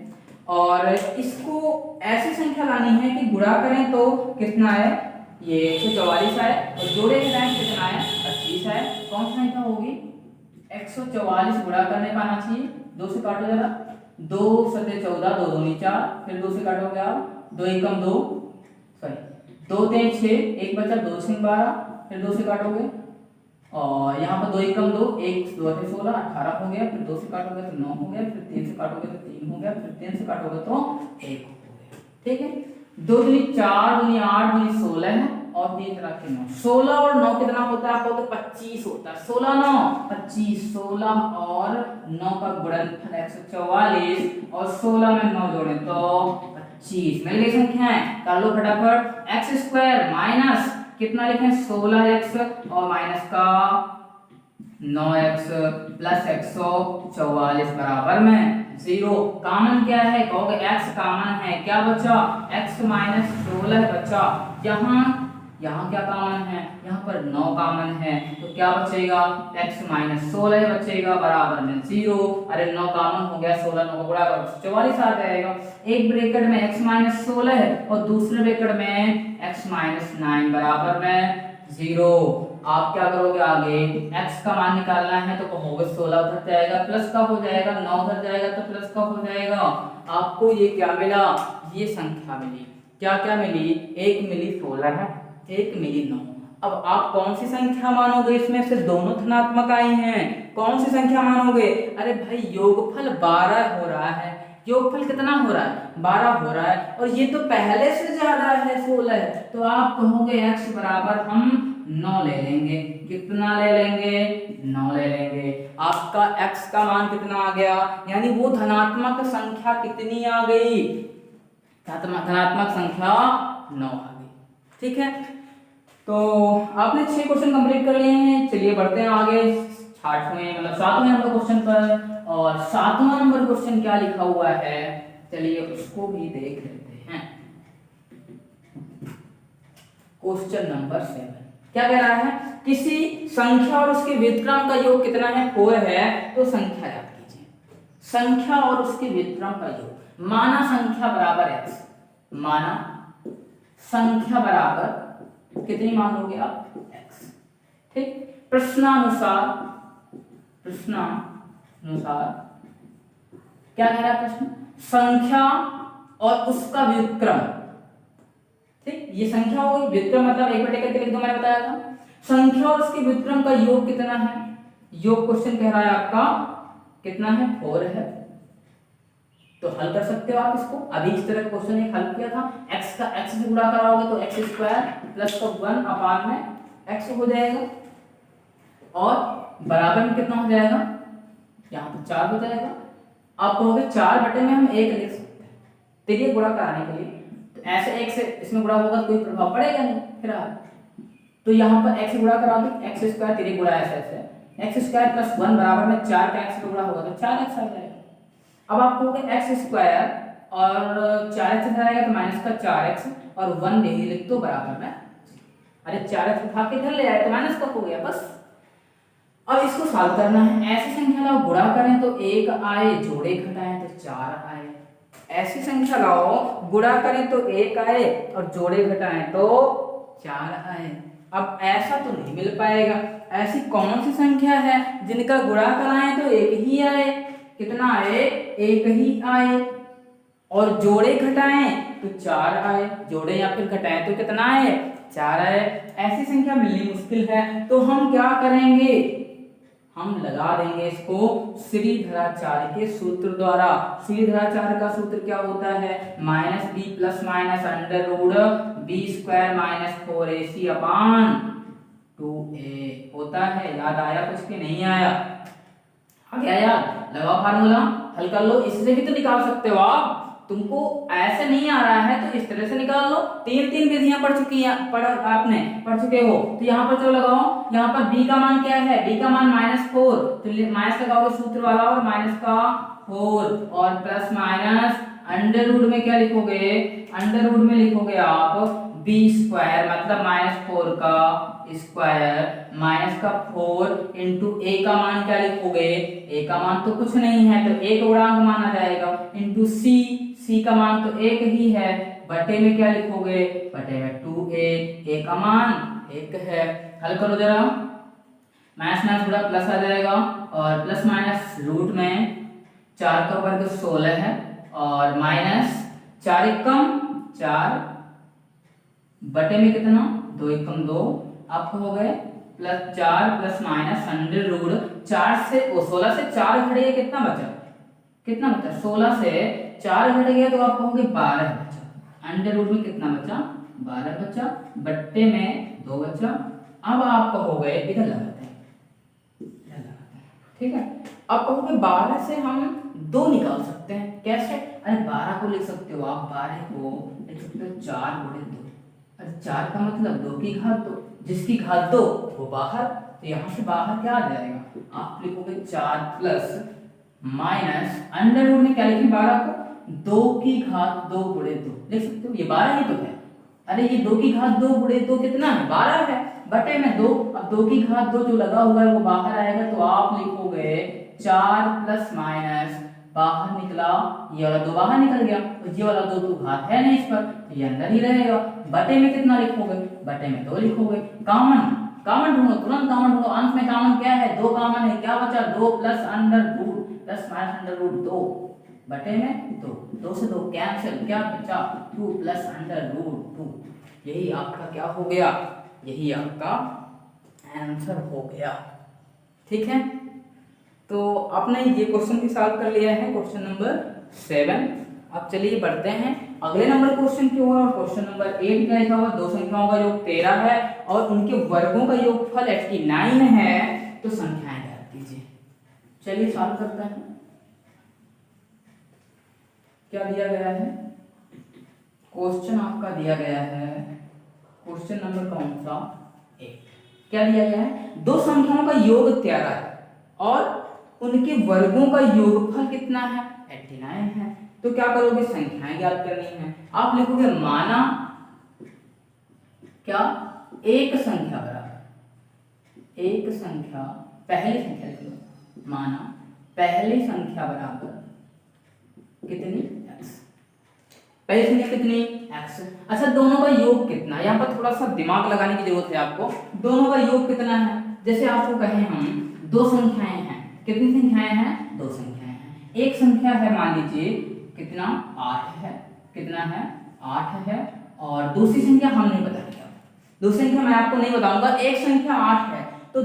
और इसको ऐसी संख्या लानी है कि गुणा करें तो कितना है, ये 144 है और जोड़े के टाइम कितना है 25 है। कौन सी संख्या होगी? 144 गुणा करने का आना चाहिए, 2 से काटो जरा, 2 सते 14, 2 दूनी 4, फिर 2 से काटोगे आप, 2 एकम 2, सॉरी 2 3 6, 1 बचा, 2 6 12, फिर 2 से काटोगे और यहाँ पर 2 एकम 2, 1 2 16, 18 हो गया, फिर 2 से काटोगे तो 9 हो गया, फिर 3 से काटोगे तो 3 हो गया, फिर 3 से काटोगे तो 1 हो गया। ठीक है, 2 दूनी 4, दूनी 8, दूनी 16 है और 3 तरह के 9, 16 और 9 कितना होता है आपको? तो 25 होता है। 16 9 25, 16 और 9 का गुणनफल 144 और 16 में 9 जोड़े तो 25। मिल गई संख्याएं, कर लो फटाफट। x स्क्वायर माइनस कितना लिखें 16x और माइनस का 9x प्लस 144 बराबर में 0। कॉमन क्या है? कहोगे x कॉमन है, क्या बचा? x माइनस 16 बचा। यहाँ क्या कॉमन है? यहाँ पर 9 कॉमन है, तो क्या बचेगा? x माइनस 16 बचेगा बराबर में 0। अरे 9 कॉमन हो गया, 16 9 गुणा करो 44 आ जाएगा। एक ब्रैकेट में x माइनस 16 है और दूसरे ब्रैकेट में x माइनस 9 बराबर में 0। आप क्या करोगे आगे? x का मान निकालना है तो कहोगे 16 उधर जाएगा प्लस का हो जाएगा, 9 उधर जाएगा तो प्लस का हो जाएगा। आपको ये क्या मिला? ये संख्या मिली। क्या क्या मिली? एक मिली 16 है, एक मिली 9। अब आप कौन सी संख्या मानोगे? इसमें से दोनों धनात्मक आई हैं, कौन सी संख्या मानोगे? अरे भाई योगफल 12 हो रहा है। योगफल कितना हो रहा है? 12 हो रहा है और ये तो पहले से ज्यादा है 16 है, तो आप कहोगे x बराबर हम 9 ले लेंगे। कितना ले लेंगे? 9 ले लेंगे। आपका x का मान कितना आ गया? यानी वो धनात्मक संख्या कितनी आ गई? धनात्मक संख्या 9 आ गई। ठीक है, तो आपने 6 क्वेश्चन कंप्लीट कर लिए हैं। चलिए बढ़ते हैं आगे 7वें नंबर क्वेश्चन पर। और 7वां नंबर क्वेश्चन क्या लिखा हुआ है, चलिए उसको भी देख लेते हैं। क्वेश्चन नंबर 7 क्या कह रहा है? किसी संख्या और उसके व्युत्क्रम का योग कितना है? 4 है। तो संख्या याद कीजिए, संख्या और उसके व्युत्क्रम का योग। माना संख्या बराबर x, माना संख्या बराबर कितनी मान लोगे आप? x। ठीक, प्रश्नानुसार क्या कह रहा है प्रश्न? संख्या और उसका व्युत्क्रम। ठीक, ये संख्या हो गई, व्युत्क्रम मतलब एक बटे करके लिख दो, मैंने बताया था। संख्या और उसके व्युत्क्रम का योग कितना है? योग क्वेश्चन कह रहा है आपका कितना है? 4 है। तो हल कर सकते हो आप इसको। अभी इस तरह क्वेश्चन एक हल किया था, x का x से गुणा कराओगे तो x स्क्वायर प्लस का 1 अपान में x हो जाएगा और बराबर में कितना हो जाएगा? यहाँ पर 4 हो जाएगा। आप कहोगे 4 बटे में हम 1 लिख सकते हैं तिर्यक गुणा कराने के लिए, तो ऐसे 1 से इसमें गुणा होगा कोई प्रभाव पड़ेगा नहीं फिर आप, तो यहाँ पर x से गुणा करा दो, x स्क्वायर तिर्यक गुणा ऐसे x स्क्वायर प्लस 1 बराबर में 4 का x से गुणा होगा तो 4x आ जाएगा। अब आप कहोगे x स्क्वायर और 4x इधर आएगा तो माइनस का 4x और 1 यही लिख दो बराबर में, अरे 4x उठा के इधर ले आए तो माइनस का हो गया बस। अब इसको सॉल्व करना है, ऐसी संख्या लाओ गुणा करें तो 1 आए, जोड़े घटाएं तो 4 आए। ऐसी संख्या लाओ गुणा करें तो 1 आए और जोड़े घटाएं तो 4 आए। अब ऐसा तो नहीं मिल पाएगा, ऐसी कौन सी संख्या है जिनका गुणा कराएं तो 1 ही आए, कितना आए 1 ही आए, और जोड़े घटाएं तो 4 आए, जोड़े या फिर घटाएं तो कितना आए 4 आए। ऐसी संख्या मिलनी मुश्किल है, तो हम क्या करेंगे, हम लगा देंगे इसको श्रीधराचार्य के सूत्र द्वारा। श्रीधराचार्य का सूत्र क्या होता है, minus B plus minus under root B square minus 4ac upon 2a होता है। याद आया कुछ के नहीं आया, आ गया याद, लगाओ फार्मूला, हल कर लो। इससे भी तो निकाल सकते हो आप, तुमको ऐसे नहीं आ रहा है तो इस तरह से निकाल लो। तीन विधियां पढ़ चुके हो, तो यहाँ पर जो लगाओ, यहाँ पर b का मान क्या है, b का मान -4, तो माइनस लगाओगे सूत्र वाला और माइनस का 4 और प्लस माइनस अंडर रूट में क्या लिखोगे, अंडर रूट में लिखोगे आप b स्क्वायर मतलब -4 का स्क्वायर माइनस का 4 इंटू a का मान क्या लिखोगे, a का मान तो कुछ नहीं है तो एक गुणांक माना जाएगा, इंटू c का मान तो 1 ही है, बटे में क्या लिखोगे, बटे में 2a का मान 1 है। हल करो जरा, माइनस माइनस थोड़ा प्लस आ जाएगा और प्लस माइनस रूट में 4 का वर्ग 16 है और माइनस 4 एकम 4 बटे में कितना 2 एकम 2, आप हो गए plus 4 plus minus under root 4 से 16 से 4 घट गया, कितना बचा, कितना बचा 16 से 4 घट गया तो आप कहोगे 12 बचा, अंडर रूट में कितना बचा 12 बचा, बट्टे में 2 बचा। अब आप कहोगे इधर लगाते हैं, ठीक है, अब कहोगे 12 से हम 2 निकाल सकते हैं, कैसे, अरे 12 को लिख सकते हो आप, 12 को लिख सकते हो 4 गुणे 2, अरे 4 का मतलब 2 की घात 2, जिसकी घात 2 वो बाहर, तो यहाँ से बाहर क्या आ जाएगा, आप लिखोगे 4 प्लस माइनस अंडर रूट में क्या लिखें 12 को 2 की घात 2 गुणे 2 लिख सकते हो, ये 12 ही तो है, अरे ये 2 की घात 2 गुणे 2 कितना है 12 है, बटे में 2, अब 2 की घात 2 जो लगा हुआ है वो बाहर आएगा, तो आप लिखोगे 4 प्लस माइनस बाहर निकला, ये वाला 2 बाहर निकल गया, तो ये वाला 2 तो घात है नहीं इस पर, तो ये अंदर ही रहेगा, बटे में कितना लिखोगे, बटे में 2 लिखोगे। कामन ढूंढो, तुरंत कामन ढूंढो, अंत में कामन क्या है 2 कामन है, क्या बचा 2 plus under root plus minus under root 2 बटे में 2 से 2 कैंसिल, क्या बचा 2 प्लस अंडर रूट 2, यही आपका क्या हो गया, यही आपका आंसर हो गया। ठीक है, तो आपने ये क्वेश्चन भी सॉल्व कर लिया है, क्वेश्चन नंबर 7। अब चलिए बढ़ते हैं अगले नंबर क्वेश्चन की ओर। क्वेश्चन नंबर 8 क्या लिखा हुआ, दो संख्याओं का योग 13 है और उनके वर्गों का योगफल 89 है, तो संख्याएं ज्ञात कीजिए। चलिए सॉल्व करते हैं। क्या दिया गया है, क्वेश्चन आपका दिया गया है, क्वेश्चन नंबर कौन सा 8, क्या दिया गया है, दो संख्याओं का योग 13 है और उनके वर्गों का योगफल कितना है 89 है, तो क्या करोगे, संख्याएं ज्ञात करनी है। आप लिखोगे माना क्या, एक संख्या बराबर, एक संख्या पहली संख्या लिख लो, माना पहली संख्या बराबर कितनी x, पहली संख्या कितनी x। अच्छा, दोनों का योग कितना, यहाँ पर थोड़ा सा दिमाग लगाने की जरूरत है आपको, दोनों का योग कितना है, जैसे आपको कहें हम दो संख्याएं हैं, कितनी संख्याएं हैं, दो संख्याएं हैं, एक संख्या है मान लीजिए कितना 8 है, कितना है 8 है, और दूसरी संख्या हम नहीं बताएंगे, दूसरी संख्या मैं आपको नहीं बताऊंगा, एक संख्या 8 है तो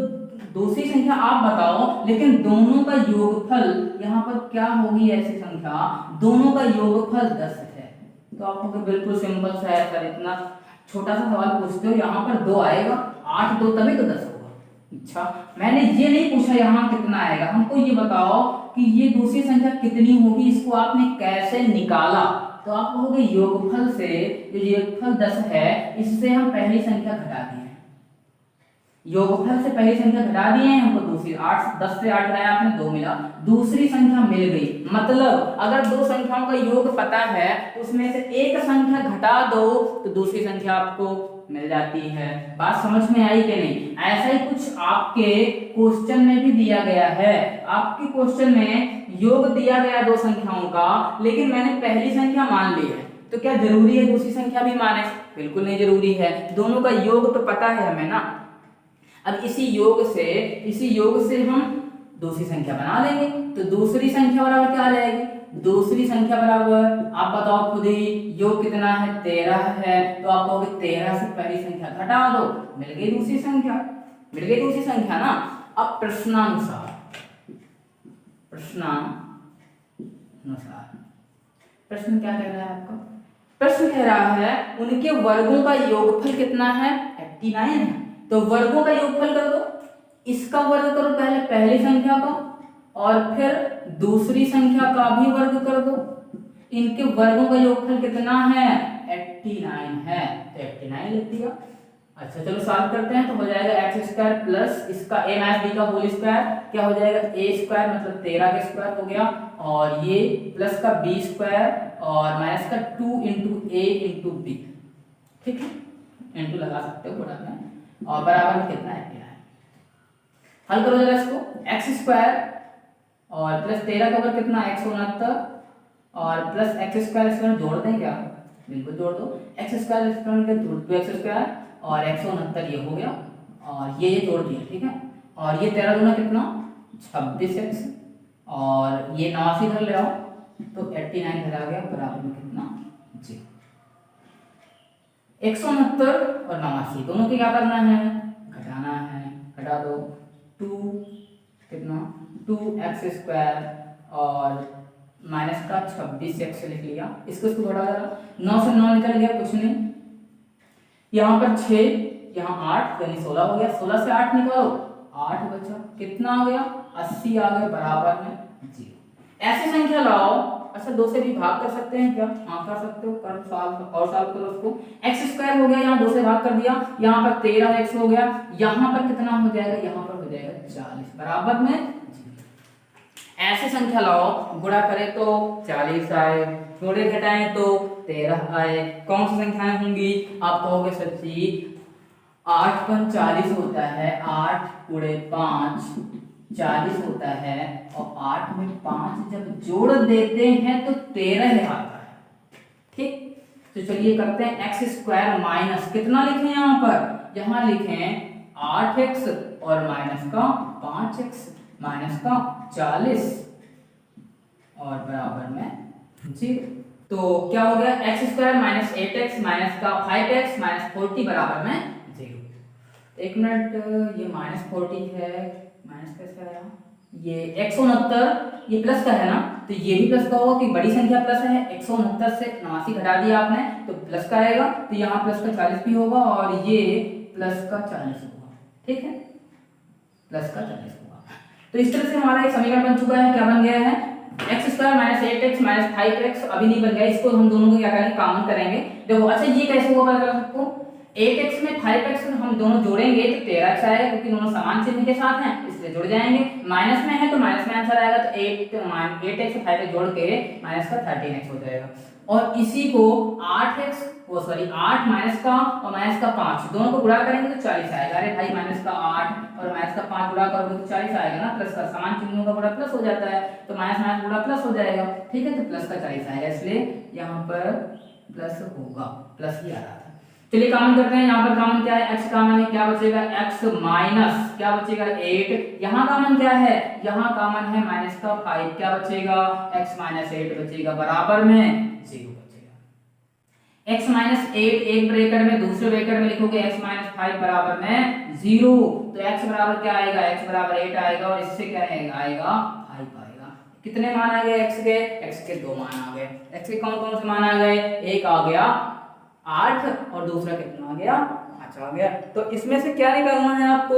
दूसरी संख्या आप बताओ, लेकिन दोनों का योगफल यहाँ पर क्या होगी, ऐसी संख्या दोनों का योगफल 10 है, तो आप कहोगे बिल्कुल सिंपल सा है सर, इतना छोटा सा सवाल पूछते हो, यहाँ पर 2 आएगा, 8 2 तभी तो 10 होगा, अच्छा, मैंने ये नहीं पूछा यहाँ कितना आएगा, हमको ये बताओ कि ये दूसरी संख्या कितनी होगी, इसको आपने कैसे निकाला। तो आप कहोगे योगफल से, जो योगफल 10 है इससे हम पहली संख्या घटा दिए, योगफल से पहली संख्या घटा दिए हैं, हमको दूसरी 8, 10 से 8 घटाया आपने 2 मिला, दूसरी संख्या मिल गई। मतलब अगर दो संख्याओं का योग पता है उसमें से एक संख्या घटा दो तो दूसरी संख्या आपको मिल जाती है। बात समझ में आई कि नहीं? ऐसा ही कुछ आपके क्वेश्चन में भी दिया गया है। आपके क्वेश्चन में योग दिया गया दो संख्याओं का, लेकिन मैंने पहली संख्या मान ली है, तो क्या जरूरी है दूसरी संख्या भी माने? बिल्कुल नहीं जरूरी है, दोनों का योग तो पता है हमें ना। अब इसी योग से हम दूसरी संख्या बना लेंगे, तो दूसरी संख्या बराबर क्या आ जाएगी? दूसरी संख्या बराबर, आप बताओ खुद ही, योग कितना है? 13 है, तो आप कहोगे 13 से पहली संख्या घटा दो, मिल गई दूसरी संख्या, मिल गई दूसरी संख्या ना। अब प्रश्नानुसार प्रश्न क्या कह रहा है आपका? प्रश्न कह रहा है उनके वर्गों का योगफल कितना है? 89 है, तो वर्गों का योगफल कर दो, इसका वर्ग करो पहले पहली संख्या का, और फिर दूसरी संख्या का भी वर्ग कर दो। इनके वर्गों का योगफल कितना है? 89 है, तो 89 लिख दिया। अच्छा चलो सॉल्व करते हैं, तो हो जाएगा एक्स स्क्वायर प्लस इसका a माइनस बी का होल स्क्वायर, क्या हो जाएगा? a स्क्वायर मतलब 13 का स्क्वायर हो गया, और ये प्लस का b स्क्वायर और माइनस का 2 इंटू a इंटू बी, ठीक है, इंटू लगा सकते हो बड़ा में, और बराबर में कितना है? हल करो जरा इसको, एक्स स्क्वायर और प्लस 13 का ऊपर कितना? 169 और प्लस एक्स स्क्वायर स्क्वायर जोड़ दें क्या? बिल्कुल जोड़ दो, एक्स स्क्वायर स्क्वायर के रूट 2 एक्स स्क्वायर और 169 ये हो गया, और ये जोड़ दिया, ठीक है, और ये 13 दूना कितना? 26x, और ये 89 इधर ले आओ तो 89 इधर आ गया, बराबर में कितना? जी 169 और 89 दोनों को क्या करना है? घटाना है, घटा दो, 2 कितना? 2x स्क्वायर और माइनस का 26x लिख लिया, इसको घटा दो, 9 से 9 निकल गया, कुछ नहीं, यहाँ पर 6, यहाँ 8 यानी 16 हो गया, 16 से 8 निकालो, 8 बचा, कितना आ गया? 80 आ गया, बराबर में 0। ऐसी संख्या लाओ, अच्छा 2 से भी भाग कर सकते हैं क्या? हाँ कर सकते हो, कर सॉल्व करो उसको। x स्क्वायर हो गया, यहाँ 2 से भाग कर दिया, यहाँ पर 13x हो गया, यहाँ पर कितना हो जाएगा? यहाँ पर हो जाएगा 40, बराबर में 0। ऐसी संख्या लाओ, गुणा करें तो 40 आए, जोड़े घटाएं तो 13 आए, कौन सी संख्याएं होंगी? आप कहोगे सच्ची 8 × 40 होता है, 8 × 5 40 होता है, और 8 में 5 जब जोड़ देते हैं तो 13 आता है, ठीक। तो चलिए करते हैं, एक्स स्क्वायर माइनस कितना लिखें यहाँ पर? यहाँ लिखें 8x और माइनस का 5x माइनस का 40 और बराबर में 0। तो क्या हो गया? X square minus 8x minus का 5x माइनस 40 बराबर में 0। एक मिनट, ये माइनस 40 है, माइनस कैसे आया? ये 169 ये प्लस का है ना, तो ये भी प्लस का होगा कि बड़ी संख्या प्लस है, 169 से 89 घटा दिया आपने तो प्लस का आएगा, तो यहाँ प्लस का 40 भी होगा और ये प्लस का 40 होगा, ठीक है, प्लस का 40 होगा। तो इस तरह से हमारा एक समीकरण बन चुका है, क्या बन गया है? X square minus 8x minus 5x अभी नहीं बन गया, इसको हम दोनों को क्या करेंगे? कॉमन करेंगे। देखो अच्छा ये कैसे होगा पता चला सबको? 8x में 5x हम दोनों जोड़ेंगे तो 13x आएगा, क्योंकि दोनों समान चिन्ह के साथ हैं इसलिए जुड़ जाएंगे। माइनस में है तो माइनस में आंसर आएगा, तो 8x और 5x जोड़ के माइनस का 13x हो जाएगा। और इसी को 8 माइनस का और माइनस का 5 दोनों को गुणा करेंगे तो 40 आएगा। अरे भाई माइनस का 8 और माइनस का 5 गुणा करोगे तो 40 आएगा ना, प्लस का समान चिन्हों का गुणा प्लस हो जाता है, तो माइनस माइनस गुणा प्लस हो जाएगा, ठीक है, तो प्लस का 40 आएगा, इसलिए यहाँ पर प्लस होगा, प्लस ही आ रहा था। चलिए कॉमन करते हैं, यहाँ पर कॉमन क्या है? x कॉमन है, क्या बचेगा? x माइनस क्या बचेगा? 8। यहाँ कॉमन क्या है? यहाँ कॉमन है माइनस का 5, क्या बचेगा? x माइनस 8 बचेगा, बराबर में 0 बचेगा। x माइनस 8 एक ब्रैकेट में, दूसरे ब्रैकेट में लिखोगे x माइनस 5 बराबर में 0, तो x बराबर क्या आएगा? x बराबर 8 आएगा, और इससे क्या आएगा? 5 आएगा। कितने मान आ गए x के? x के 2 मान आ गए। x के कौन कौन से मान आ गए? एक आ गया 8 और दूसरा कितना आ गया? 5 आ गया। तो इसमें से क्या निकालना है आपको?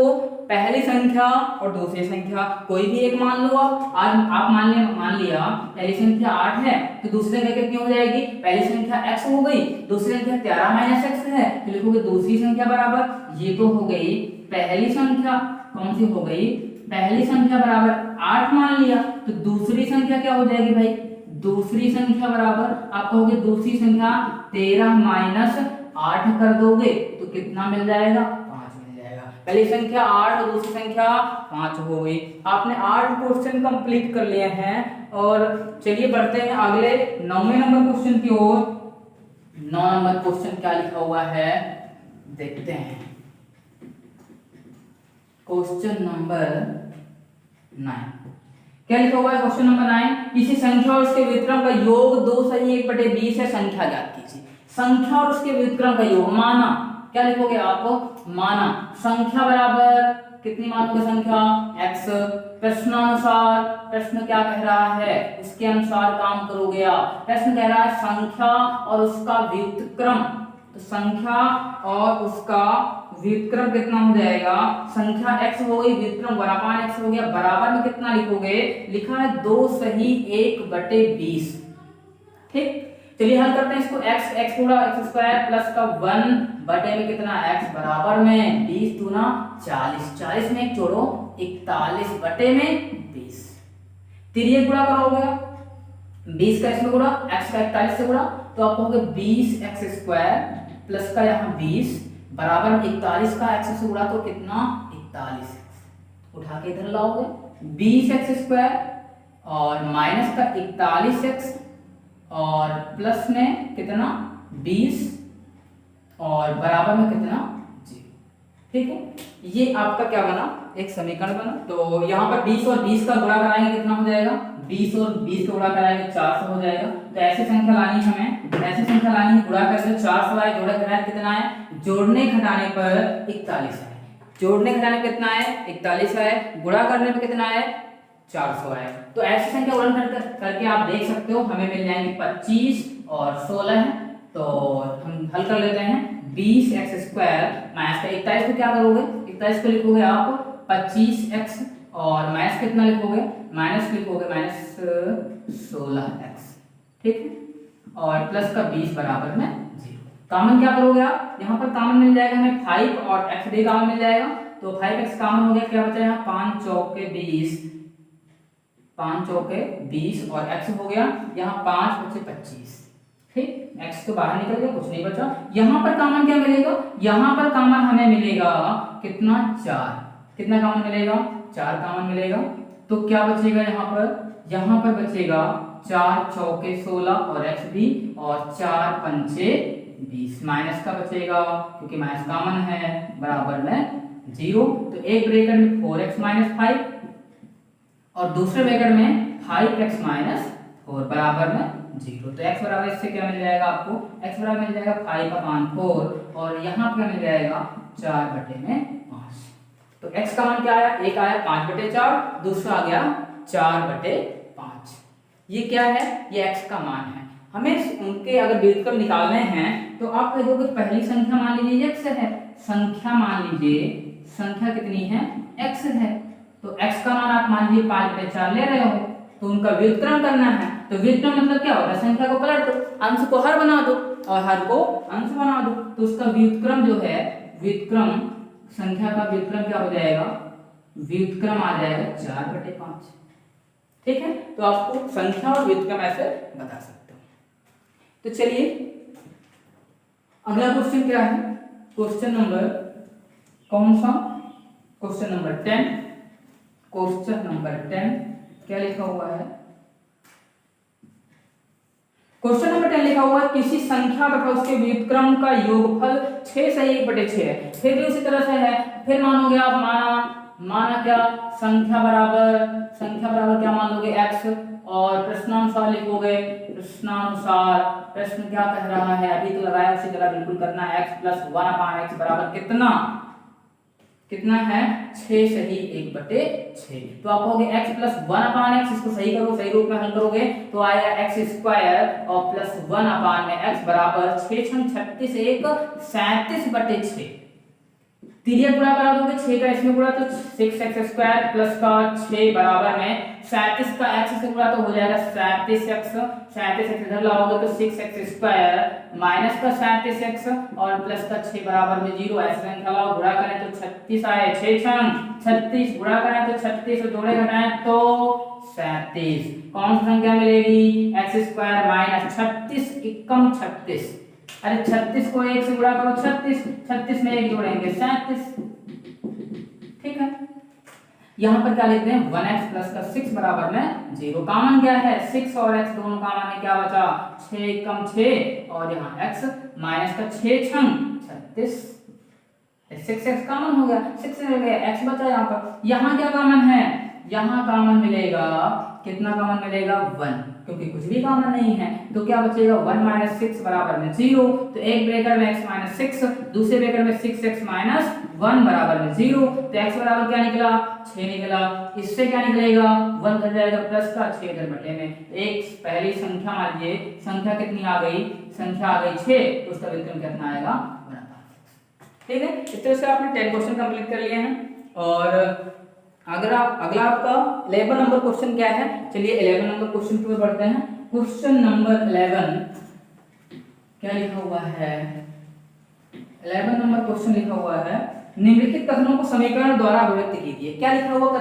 पहली संख्या और दूसरी संख्या कोई भी एक मान लो आप मान लिया पहली संख्या 8 है तो दूसरी संख्या कितनी हो जाएगी, पहली संख्या x हो गई, दूसरी संख्या 13 - x है तो लिखोगे दूसरी संख्या बराबर, ये तो हो गई पहली संख्या, कौन सी हो गई, पहली संख्या बराबर 8 मान लिया तो दूसरी संख्या क्या हो जाएगी भाई, दूसरी संख्या बराबर आप कहोगे दूसरी संख्या 13 - 8 कर दोगे तो कितना मिल जाएगा, 5 मिल जाएगा। पहली संख्या 8 और दूसरी संख्या 5 हो गई। आपने 8 क्वेश्चन कंप्लीट कर लिए हैं और चलिए बढ़ते हैं अगले 9वें नंबर क्वेश्चन की ओर। 9 नंबर क्वेश्चन क्या लिखा हुआ है देखते हैं। क्वेश्चन नंबर 9 क्या लिखा हुआ है, क्वेश्चन नंबर 9, किसी संख्या और उसके व्युत्क्रम का योग 2 सही 1/20 है, संख्या ज्ञात कीजिए। संख्या और उसके व्युत्क्रम का योग माना, क्या लिखोगे आप, माना संख्या बराबर कितनी मानोगे संख्या x, प्रश्नानुसार प्रश्न क्या कह रहा है उसके अनुसार काम करोगे आप। प्रश्न कह रहा है संख्या और उसका व्युत्क्रम, तो संख्या और उसका व्युत्क्रम कितना हो जाएगा, संख्या x हो गई, व्युत्क्रम 1/x हो गया, बराबर में कितना लिखोगे, लिखा है 2 सही 1/20। ठीक, चलिए हल करते हैं इसको। x पूरा x स्क्वायर प्लस का 1 बटे में कितना x बराबर में 20 दूना 40, 40 में एक जोड़ो 41 बटे में 20, तिरिये गुणा करोगे 20 का इसमें गुणा, x का 41 से गुणा तो आप कहोगे 20x स्क्वायर प्लस का यहाँ 20 बराबर में 41 का x से गुणा तो कितना 41, उठा के इधर लाओगे 20x स्क्वायर और माइनस का 41x और प्लस में कितना 20 और बराबर में कितना 0। ठीक है, ये आपका क्या बना, एक समीकरण बना। तो यहाँ पर 20 और 20 का गुणा कराएंगे कितना हो जाएगा, 20 और 20 का गुणा कराएंगे 400 हो जाएगा। तो ऐसी संख्या लानी हमें, ऐसी संख्या लानी है, गुणा करके 400 आए, जोड़े घटाए कितना है, जोड़ने घटाने पर 41 है, जोड़ने घटाने पर कितना है 41 है, गुणा करने पर कितना है 400 है। तो ऐसी संख्या गुणन करके आप देख सकते हो हमें मिल जाएंगे 25 और 16 है। तो हम हल कर लेते हैं, 20x स्क्वायर माइनस का 41 को क्या करोगे, 41 को लिखोगे आप 25x और माइनस कितना लिखोगे, माइनस लिखोगे माइनस 16x। ठीक है, और प्लस का 20 बराबर में 0। कॉमन क्या करोगे आप, यहाँ पर कॉमन मिल जाएगा हमें 5 और x भी कॉमन मिल जाएगा तो 5x कॉमन हो गया, क्या बचा यहाँ 5 चौके 20, 5 चौके 20 और x हो गया यहाँ 5 बचे 25। ठीक, x तो बाहर निकल गया, कुछ नहीं बचा। यहाँ पर कॉमन क्या मिलेगा, यहाँ पर कॉमन हमें मिलेगा कितना 4, कितना कॉमन मिलेगा 4 कॉमन मिलेगा। तो क्या बचेगा यहाँ पर बचेगा 4 चौके 16 और x भी और 4 पंचे 20, माइनस का बचेगा क्योंकि माइनस कॉमन है बराबर में 0। तो एक ब्रैकेट में 4x - 5 और दूसरे ब्रैकेट में 5x - 4 बराबर में 0। तो x बराबर इससे क्या मिल जाएगा आपको, x बराबर मिल जाएगा 5/4 और यहाँ पे मिल जाएगा 4/5। तो x का मान क्या आया, एक आया 5/4, दूसरा आ गया 4/5। ये क्या है, ये x का मान है। हमें उनके अगर व्युत्क्रम निकालने हैं तो आप कह दोगे पहली संख्या मान लीजिए x है, संख्या मान लीजिए संख्या कितनी है x है, तो x का मान आप मान लीजिए 5/4 ले रहे हो तो उनका व्युत्क्रम करना है। तो व्युत्क्रम मतलब क्या होता है, संख्या को पलट दो, अंश को हर बना दो और हर को अंश बना दो, तो उसका व्युत्क्रम जो है, व्युत्क्रम संख्या का व्युत्क्रम क्या हो जाएगा, व्युत्क्रम आ जाएगा 4/5। ठीक है, तो आपको संख्या और व्युत्क्रम ऐसे बता सकते हो। तो चलिए अगला क्वेश्चन क्या है, क्वेश्चन नंबर कौन सा, क्वेश्चन नंबर 10। क्वेश्चन नंबर 10 क्या लिखा हुआ है, क्वेश्चन नंबर 10 लिखा हुआ है किसी संख्या तथा उसके व्युत्क्रम का योगफल 6 सही 1/6 है। फिर भी उसी तरह से है, फिर मानोगे आप माना क्या, संख्या बराबर क्या मान लोगे x और प्रश्नानुसार लिखोगे, प्रश्नानुसार प्रश्न क्या कह रहा है अभी तो लगाया उसी तरह बिल्कुल करना है, x + 1/x बराबर कितना है 6 सही 1/6। तो आप कहोगे x + 1/x, इसको सही करो, सही रूप में हल करोगे तो आएगा x स्क्वायर और प्लस 1/x बराबर 6 × 36 = 1 37/6। तिर्यक गुणा करा दोगे 6 का इसमें गुणा तो 6x² प्लस का 6 बराबर में 37 का x से गुणा तो हो जाएगा 37x इधर लाओगे तो 6x² माइनस का 37x और प्लस का 6 बराबर में 0। ऐसे संख्या लाओ, गुणा करें तो 36 आए, 6 छंग 36, गुणा करें तो 36 और जोड़े घटाएं तो 37। कौन सी संख्या मिलेगी? x² माइनस 36 एकम 36। अरे 36 को 1 से गुणा करो 36 में 1 जोड़ेंगे 37। ठीक है, यहाँ पर क्या लिखते हैं 1x प्लस का 6 बराबर में 0। कॉमन क्या है? 6 और x दोनों कॉमन है, क्या बचा? 6 कम 6 और यहाँ x माइनस का 6 छंग 36। 6x कॉमन हो गया, 6 से मिल गया, x बचा यहाँ पर। यहाँ क्या कॉमन है? यहाँ कॉमन मिलेगा, कितना कॉमन मिलेगा? 1, क्योंकि कुछ भी कॉमन नहीं है तो क्या बचेगा? 1 माइनस 6 बराबर में 0। तो एक ब्रैकेट में x माइनस 6, दूसरे ब्रैकेट में 6x माइनस 1 बराबर में 0। तो x बराबर क्या निकला? 6 निकला। इससे क्या निकलेगा? 1 घट जाएगा प्लस का 6 इधर बटे में। एक पहली संख्या मान लीजिए, संख्या कितनी आ गई? संख्या आ गई 6, तो उसका व्युत्क्रम कितना आएगा? 1/6। ठीक है, इस तरह से आपने 10 क्वेश्चन कंप्लीट कर लिए हैं। और अगला आपका 11 नंबर क्वेश्चन क्या है? चलिए 11 नंबर क्वेश्चन की ओर बढ़ते हैं। क्वेश्चन नंबर 11 क्या लिखा हुआ है? 11 नंबर क्वेश्चन लिखा हुआ है, निम्नलिखित कथनों को समीकरण द्वारा अभिव्यक्त कीजिए। क्या लिखा हुआ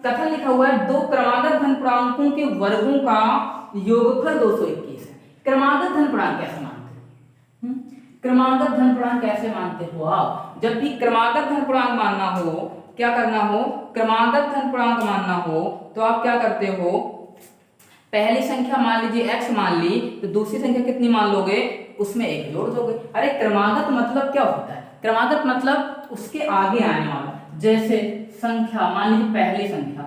कथन लिखा हुआ है, दो क्रमागत धन पूर्णांकों के वर्गों का योगफल 221 है। क्रमागत धन पूर्णांक कैसे मानते हो? क्रमागत धन पूर्णांक कैसे मानते हो आप? जब भी क्रमागत धन पूर्णांक मानना हो, क्या करना हो? क्रमागत धन पूर्णांक मानना हो तो आप क्या करते हो? पहली संख्या मान लीजिए x मान ली, तो दूसरी संख्या कितनी मान लोगे? उसमें 1 जोड़ दोगे। अरे क्रमागत मतलब क्या होता है? क्रमागत मतलब उसके आगे आने वाला। जैसे संख्या मान लीजिए, पहली संख्या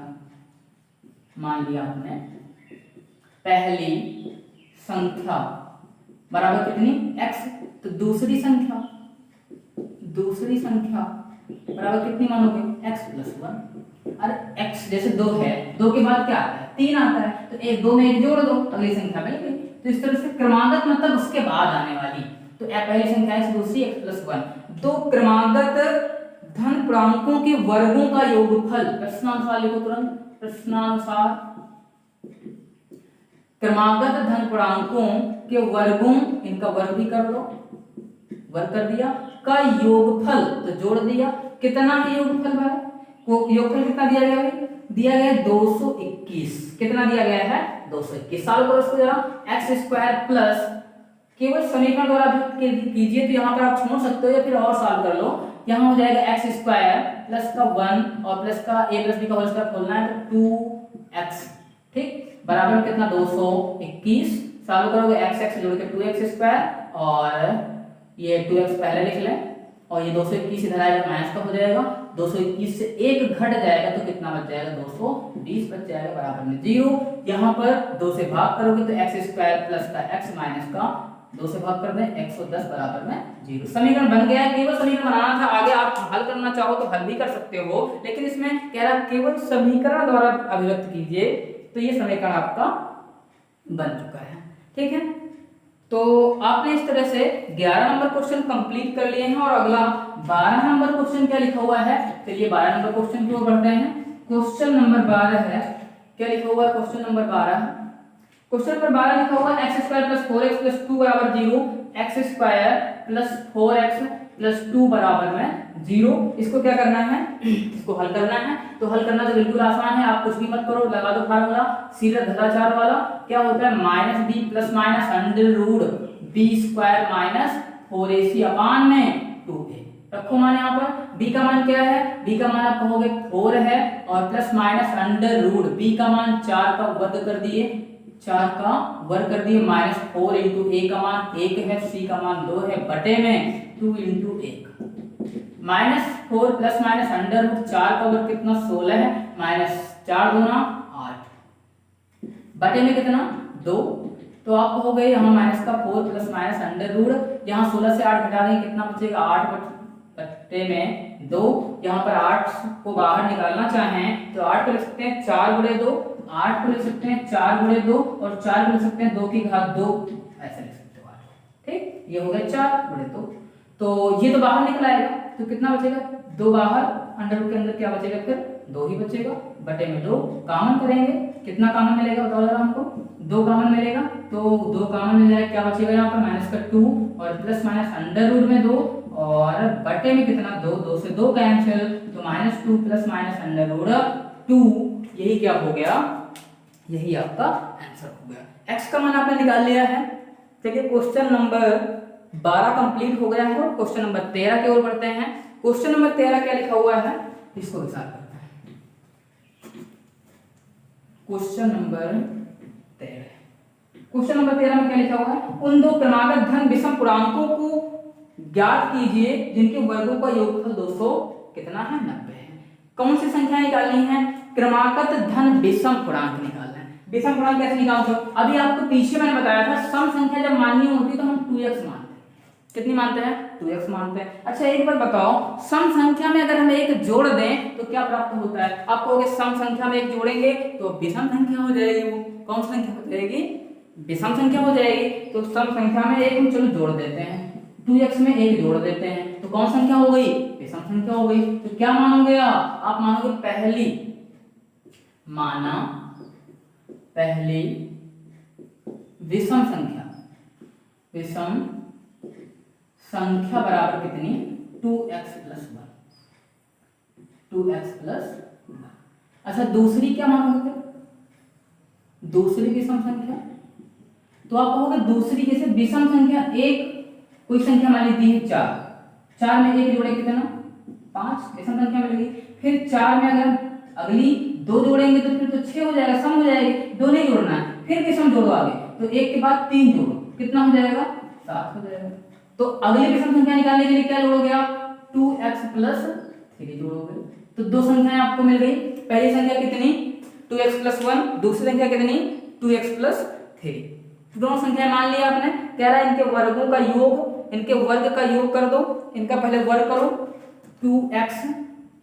मान लिया आपने, पहली संख्या बराबर कितनी? x, तो दूसरी संख्या बराबर कितनी मानोगे? x plus 1। अरे x जैसे 2 है, 2 के बाद क्या आता है? 3 आता है, तो 1 2 में 1 जोड़ दो, अगली संख्या मिल गई। तो इस तरह से क्रमागत मतलब उसके बाद आने वाली। तो पहली संख्या x, दूसरी x प्लस 1। दो क्रमागत धन पूर्णांकों के वर्गों का योगफल। प्रश्नानुसार लिखो तुरंत, प्रश्नानुसार क्रमागत धन पूर्णांकों के वर्गों, इनका वर्ग भी कर दो, वर्ग कर दिया, का योगफल तो जोड़ दिया। कितना है योगफल भाई? योगफल कितना दिया गया है? दिया गया है 221। कितना दिया गया है? 221। सॉल्व करो इसको जरा। x² प्लस, केवल समीकरण द्वारा अभिव्यक्त कीजिए, तो यहाँ पर आप छोड़ सकते हो या फिर और सॉल्व कर लो। यहाँ हो जाएगा x² प्लस का 1 और प्लस का a प्लस b का होल स्क्वायर खोलना है तो 2x, ठीक, बराबर कितना? 221। सॉल्व करोगे x जोड़ के 2x² और ये 2x पहले लिख लें और ये 221 इधर आएगा, माइनस का हो जाएगा। 221 से 1 घट जाएगा तो कितना बच जाएगा? 220 बच जाएगा, बराबर में 0। यहाँ पर 2 से भाग करोगे तो x² प्लस का x माइनस का 2 से भाग कर दें 110 बराबर में 0। समीकरण बन गया है। केवल समीकरण बनाना था, आगे आप हल करना चाहो तो हल भी कर सकते हो, लेकिन इसमें कह रहा केवल समीकरण द्वारा अभिव्यक्त कीजिए, तो ये समीकरण आपका बन चुका है। ठीक है, तो आपने इस तरह से 11 नंबर क्वेश्चन कंप्लीट कर लिए हैं। और अगला 12 नंबर क्वेश्चन क्या लिखा हुआ है? चलिए 12 नंबर क्वेश्चन की ओर बढ़ते हैं। क्वेश्चन नंबर 12 है, क्या लिखा हुआ है? क्वेश्चन नंबर 12 लिखा हुआ है x² प्लस 4x प्लस 2 बराबर 0, x² प्लस 4x प्लस 2 बराबर में 0। इसको क्या करना है? इसको हल करना है। तो हल करना तो बिल्कुल आसान है, आप कुछ भी मत करो, लगा दो फार्मूला सीधा धराचार वाला। क्या होता है? Minus B plus minus under root b² minus 4ac upon में 2a। रखो मान यहाँ पर। b का मान क्या है? b का मान आप कहोगे 4 है और plus minus under root b का मान 4 का वर्ग कर दिए, 4 का वर्ग कर दिए, माइनस 4 इंटू a का मान 1 है, c का मान 2 है, बटे में 2 into 1। Minus 4 plus minus under root 4 का वर्ग कितना? 16 है, माइनस 4 दूना 8, बटे में कितना? 2। तो आप हो गए यहाँ माइनस का 4 प्लस माइनस अंडर रूट, यहाँ 16 से 8 घटा देंगे, कितना बचेगा? 8 बटे में 2। यहाँ पर 8 को बाहर निकालना चाहें तो 8 को लिख सकते हैं 4 गुणे 2, 8 को लिख सकते हैं 4 गुणे 2 और 4 को लिख सकते हैं 2 की घात 2, ऐसे लिख सकते हो। ठीक, ये हो गया 4 गुणे 2। तो ये तो बाहर निकल आएगा, तो कितना बचेगा 2 बाहर, अंडर रूट के अंदर क्या बचेगा फिर 2 ही बचेगा, बटे में 2 कॉमन करेंगे, कितना कॉमन मिलेगा बताओ जरा हमको, 2 कॉमन मिलेगा, तो 2 कॉमन मिल जाएगा, क्या बचेगा यहाँ पर माइनस का 2 और प्लस माइनस अंडर रूट में 2 और बटे में कितना 2, 2 से 2 कैंसिल, तो -2 प्लस माइनस अंडर रूट 2, यही क्या हो गया, यही आपका आंसर हो गया। x का मान आपने निकाल लिया है। चलिए क्वेश्चन नंबर 12 कंप्लीट हो गया है और क्वेश्चन नंबर 13 की ओर बढ़ते हैं। क्वेश्चन नंबर 13 क्या लिखा हुआ है, इसको विचार करते हैं। क्वेश्चन नंबर 13 में क्या लिखा हुआ है, उन दो क्रमागत धन विषम पूर्णांकों को ज्ञात कीजिए जिनके वर्गों का योगफल 200 कितना है 90 है। कौन सी संख्या निकालनी है, क्रमागत धन विषम पूर्णांक निकालना है। विषम पूर्णांक कैसे निकालते हो, अभी आपको पीछे मैंने बताया था सम संख्या जब मान्य होती है तो हम 2x मानते हैं, कितनी मानते हैं 2x मानते हैं। अच्छा एक बार बताओ, सम संख्या में अगर हम एक जोड़ दें तो क्या प्राप्त होता है, आप कहोगे सम संख्या में एक जोड़ेंगे तो विषम संख्या हो जाएगी, वो कौन सी संख्या हो जाएगी, विषम संख्या हो जाएगी। तो सम संख्या में एक हम चलो जोड़ देते हैं, 2x में एक जोड़ देते हैं तो कौन संख्या हो गई, विषम संख्या हो गई। तो क्या मानोगे आप मानोगे पहली विषम संख्या बराबर कितनी 2x प्लस 1। अच्छा दूसरी क्या मानोगे फिर, दूसरी विषम संख्या, तो आप कहोगे दूसरी जैसे विषम संख्या एक कोई संख्या मान लीजिए है 4 में एक जोड़े कितना 5 विषम संख्या मिलेगी। फिर 4 में अगर अगली 2 जोड़ेंगे तो फिर तो 6 हो जाएगा, सम हो जाएगी, 2 नहीं जोड़ना है, फिर विषम जोड़ो आगे, तो एक के बाद 3 जोड़ो, कितना हो जाएगा 7 हो जाएगा। तो अगली विषम संख्या निकालने के लिए क्या जोड़ोगे आप 2x प्लस 3 जोड़ोगे, तो 2 संख्याएं आपको मिल गई। पहली संख्या कितनी 2x प्लस 1, दूसरी संख्या कितनी 2x प्लस 3, दोनों संख्याएं मान लिया आपने। कह रहा है इनके वर्गों का योग, इनके वर्ग का योग कर दो, इनका पहले वर्ग करो 2x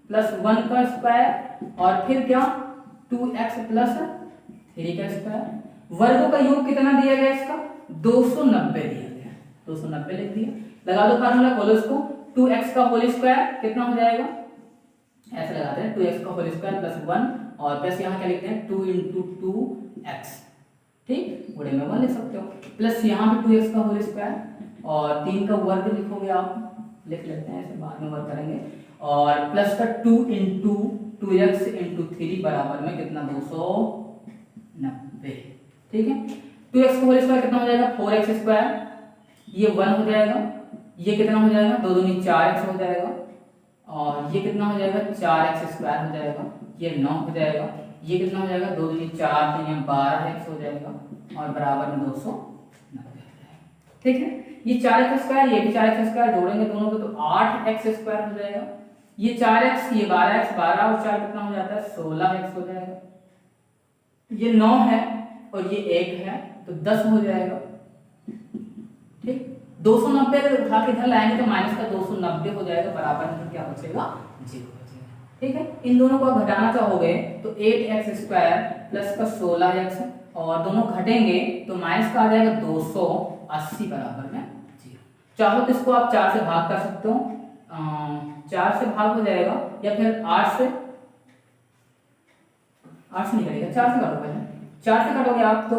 प्लस 1 का स्क्वायर और फिर क्या 2x प्लस 3 का स्क्वायर। वर्गों का योग कितना दिया गया इसका 290 दिया गया, 290 लिख दिया। लगा दो फार्मूला, खोलो इसको, 2x का होल स्क्वायर कितना हो जाएगा, ऐसे लगाते हैं 2x का होल स्क्वायर प्लस 1 और प्लस यहाँ क्या लिखते हैं 2 इंटू 2x, ठीक बड़े में 1 लिख सकते हो, प्लस यहाँ पे 2x का होल स्क्वायर और 3 का वर्ग लिखोगे आप, लिख लेते हैं ऐसे बाद में वर्ग करेंगे, और प्लस का 2 इंटू 2x इंटू 3 बराबर में कितना 290, ठीक है। 2x का होल स्क्वायर कितना हो जाएगा 4x स्क्वायर, ये 1 हो जाएगा, ये कितना हो जाएगा 2 दूनी 4x हो जाएगा और ये कितना हो जाएगा 4x स्क्वायर हो जाएगा, ये 9 हो जाएगा, ये कितना हो जाएगा 2 दूनी 4 3 12x हो जाएगा और बराबर में 290, ठीक है। ये 4x स्क्वायर, ये भी 4x स्क्वायर, जोड़ेंगे दोनों को तो 8x स्क्वायर हो जाएगा, ये 4x, ये 12x, 12 और 4 कितना हो जाता है 16x हो जाएगा, ये 9 है और ये 1 है तो 10 हो जाएगा, ठीक। 290 अगर उठा के इधर लाएंगे तो माइनस का 290 हो जाएगा, बराबर में क्या बचेगा 0 बचेगा, ठीक है। इन दोनों को घटाना चाहोगे तो 8x स्क्वायर प्लस का 16x और दोनों घटेंगे तो माइनस का आ जाएगा 280 बराबर में 0। चाहो तो इसको आप 4 से भाग कर सकते हो, 4 से भाग हो जाएगा या फिर 8 से नहीं करेगा, 4 से काटो पहले, 4 से काटोगे आप तो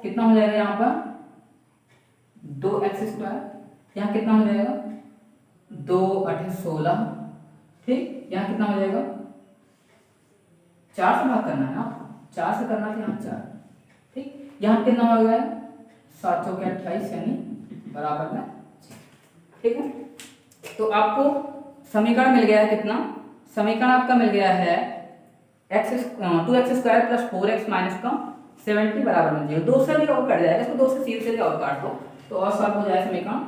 कितना हो जाएगा यहाँ पर 2x स्क्वायर, यहाँ कितना हो जाएगा 2 8 16, ठीक। यहाँ कितना हो जाएगा 4 से भाग करना है ना, 4 से करना था यहाँ 4, ठीक। यहाँ कितना हो गया 7 चौके 28 यानी बराबर में, ठीक है। तो आपको समीकरण मिल गया है कितना, समीकरण आपका मिल गया है 2x square plus 4x minus का 70 बराबर में 0। 2 से भी और कट जाएगा, इसको 2 से सीधे और काट दो तो और सॉल्व हो जाएगा समीकरण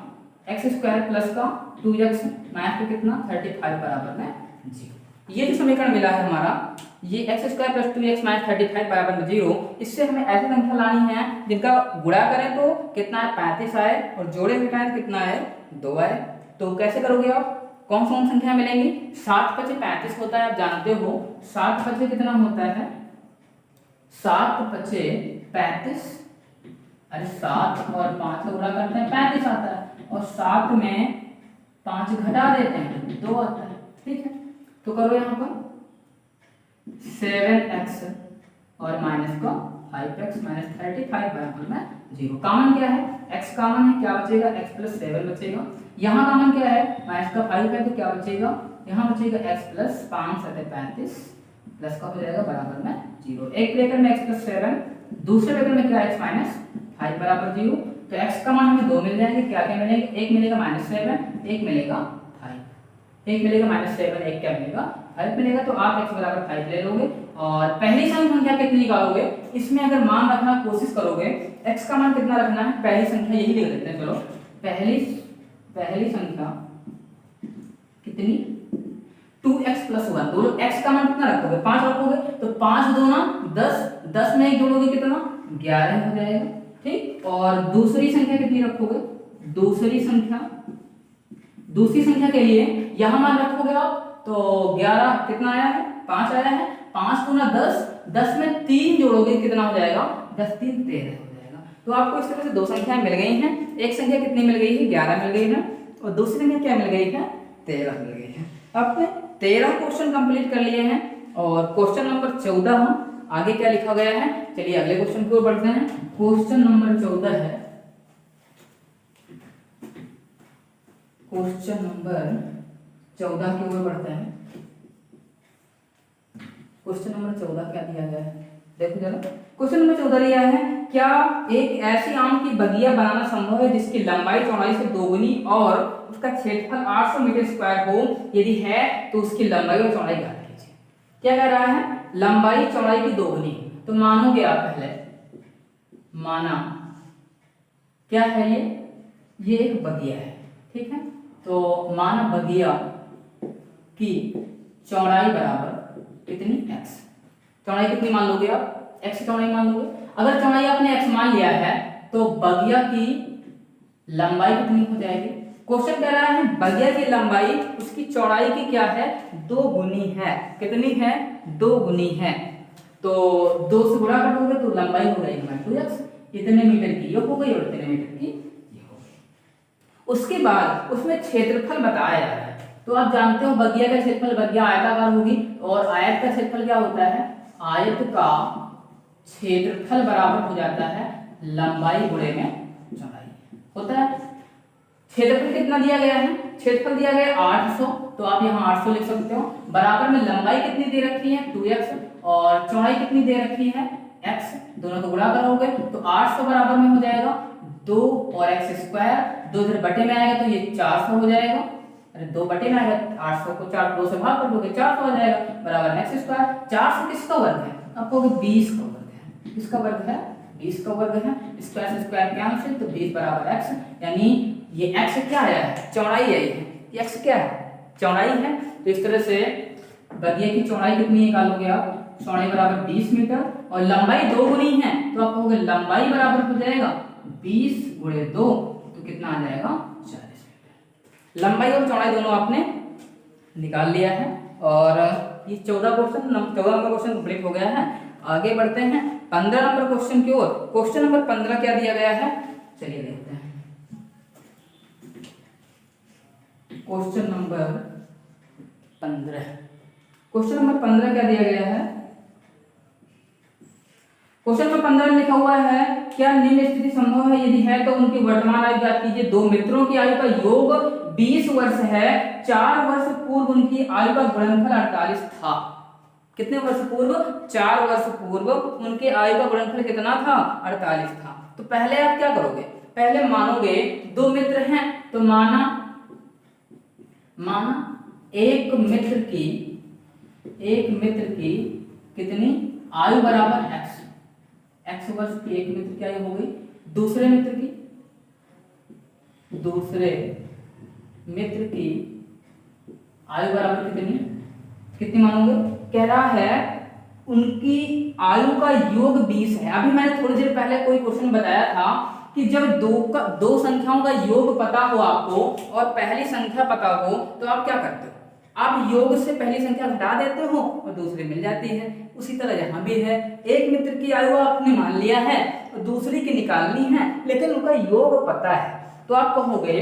x स्क्वायर प्लस का 2x माइनस का कितना 35 बराबर में 0। ये जो समीकरण मिला है हमारा, ये x square plus 2x minus 35 बराबर में 0, इससे हमें ऐसी संख्या लानी है जिनका गुणा करें तो कितना है 35 आए और जोड़े घटाएं तो कितना है 2 आए। तो कैसे करोगे आप, कौन कौन संख्या मिलेंगी, 7 5 35 होता है, आप जानते हो 7 5 कितना होता है 7 5 35, अरे 7 और 5 से गुणा करते हैं 35 आता है और 7 में 5 घटा देते हैं 2 आता है, ठीक है। तो करो यहाँ पर 7x और माइनस का 5x माइनस 35 बराबर में 0। कॉमन क्या है, x कॉमन है, क्या बचेगा x प्लस 7 बचेगा। यहाँ कॉमन क्या है, माइनस का 5 है, तो क्या बचेगा, यहाँ बचेगा x प्लस 5 35 प्लस का हो जाएगा बराबर में 0। एक ब्रैकेट में x प्लस 7, दूसरे ब्रैकेट में क्या x माइनस 5 बराबर 0। तो x का मान हमें 2 मिल जाएंगे, क्या क्या मिलेंगे, एक मिलेगा -7, एक मिलेगा 5, एक मिलेगा -7, एक क्या मिलेगा 5 मिलेगा। तो आप x बराबर 5 ले लोगे और पहली संख्या कितनी निकालोगे, इसमें अगर मान रखना कोशिश करोगे, x का मान कितना रखना है, पहली संख्या यही लिख देते हैं, चलो पहली संख्या कितनी 2x प्लस 1, दोनों x का मान कितना रखोगे 5 रखोगे, तो 5 दूना 10, 10 में 1 जोड़ोगे कितना 11 हो जाएगा, ठीक। और दूसरी संख्या कितनी रखोगे, दूसरी संख्या के लिए यहां मान रखोगे आप, तो 11 कितना आया है 5 आया है, 5 दूना 10, 10 में 3 जोड़ोगे कितना हो जाएगा 10 3 13 हो जाएगा। तो आपको इस तरह से दो संख्याएं मिल गई हैं, एक संख्या कितनी मिल गई है 11 मिल गई है और दूसरी संख्या क्या मिल गई है 13 मिल गई है। आपने 13 क्वेश्चन कंप्लीट कर लिए हैं और क्वेश्चन नंबर 14 हम आगे क्या लिखा गया है, चलिए अगले क्वेश्चन की ओर बढ़ते हैं। क्वेश्चन नंबर 14 है, क्वेश्चन नंबर 14 की ओर बढ़ते हैं। क्वेश्चन नंबर 14 क्या दिया गया है, देखो जरा। क्वेश्चन नंबर 14 दिया है, क्या एक ऐसी आम की बगिया बनाना संभव है जिसकी लंबाई चौड़ाई से दोगुनी और उसका क्षेत्रफल 800 मीटर स्क्वायर हो, यदि है तो उसकी लंबाई और चौड़ाई ज्ञात कीजिए। क्या कह रहा है, लंबाई चौड़ाई की दोगुनी, तो मानोगे आप पहले, माना क्या है ये एक बगिया है, ठीक है। तो माना बगिया की चौड़ाई बराबर कितनी x, चौड़ाई कितनी मान लोगे आप, x चौड़ाई मान लोगे। अगर चौड़ाई आपने x मान लिया है तो बगिया की लंबाई कितनी हो जाएगी। क्वेश्चन कह रहा है बगिया की लंबाई उसकी चौड़ाई की क्या है 2 गुनी है, कितनी है 2 गुनी है। तो 2 से गुणा करोगे तो लंबाई हो जाएगी 2x, इतने मीटर की ये हो गई और इतने मीटर की ये हो गई। उसके बाद उसमें क्षेत्रफल बताया जा रहा है, तो आप जानते हो बगिया का क्षेत्रफल, बगिया आयताकार होगी और आयत का क्षेत्रफल क्या होता है, आयत का क्षेत्रफल बराबर हो जाता है लंबाई गुणे में चौड़ाई होता है। क्षेत्रफल कितना दिया गया है, क्षेत्रफल दिया गया 800, तो आप यहाँ 800 लिख सकते हो। बराबर में लंबाई कितनी दे रखी है 2x और चौड़ाई कितनी दे रखी है x, दोनों को गुणा करोगे तो 800 बराबर में हो जाएगा 2 और x स्क्वायर, 2 इधर बटे में आएगा तो ये 400 हो जाएगा, अरे 2 बटे में आएगा 800 को 2 से भाग कर दोगे 400 हो जाएगा बराबर x स्क्वायर। 400 किसका वर्ग है, आप कहोगे 20 का वर्ग है, किसका वर्ग है 20 का वर्ग है। स्क्वायर से स्क्वायर कैंसिल, तो 20 बराबर x, यानी ये x क्या है चौड़ाई है, ये x क्या है चौड़ाई है। तो इस तरह से बगिया की चौड़ाई कितनी निकालोगे आप, चौड़ाई बराबर 20 मीटर और लंबाई 2 गुनी है, तो आप कहोगे लंबाई बराबर हो जाएगा 20 गुणे 2, तो कितना आ जाएगा 40 मीटर। लंबाई और चौड़ाई दोनों आपने निकाल लिया है और ये 14 नंबर क्वेश्चन कंप्लीट हो गया है। आगे बढ़ते हैं 15 नंबर क्वेश्चन की ओर। क्वेश्चन नंबर 15 क्या दिया गया है, चलिए देखते हैं। क्वेश्चन नंबर 15 क्या दिया गया है, क्वेश्चन नंबर 15 में लिखा हुआ है, क्या निम्न स्थिति संभव है, यदि है तो उनकी वर्तमान आयु ज्ञात कीजिए। 2 मित्रों की आयु का योग 20 वर्ष है, 4 वर्ष पूर्व उनकी आयु का गुणनफल 48 था। कितने वर्ष पूर्व, 4 वर्ष पूर्व उनके आयु का गुणनफल कितना था 48 था। तो पहले आप क्या करोगे, पहले मानोगे 2 मित्र हैं, तो माना एक मित्र की कितनी आयु बराबर x वर्ष की एक मित्र की आयु हो गई। दूसरे मित्र की आयु बराबर कितनी मानोगे, कह रहा है उनकी आयु का योग 20 है। अभी मैंने थोड़ी देर पहले कोई क्वेश्चन बताया था कि जब दो संख्याओं का योग पता हो आपको और पहली संख्या पता हो तो आप क्या करते हो, आप योग से पहली संख्या घटा देते हो और दूसरी मिल जाती है। उसी तरह यहाँ भी है, एक मित्र की आयु आपने मान लिया है और दूसरी की निकालनी है, लेकिन उनका योग पता है। तो आप कहोगे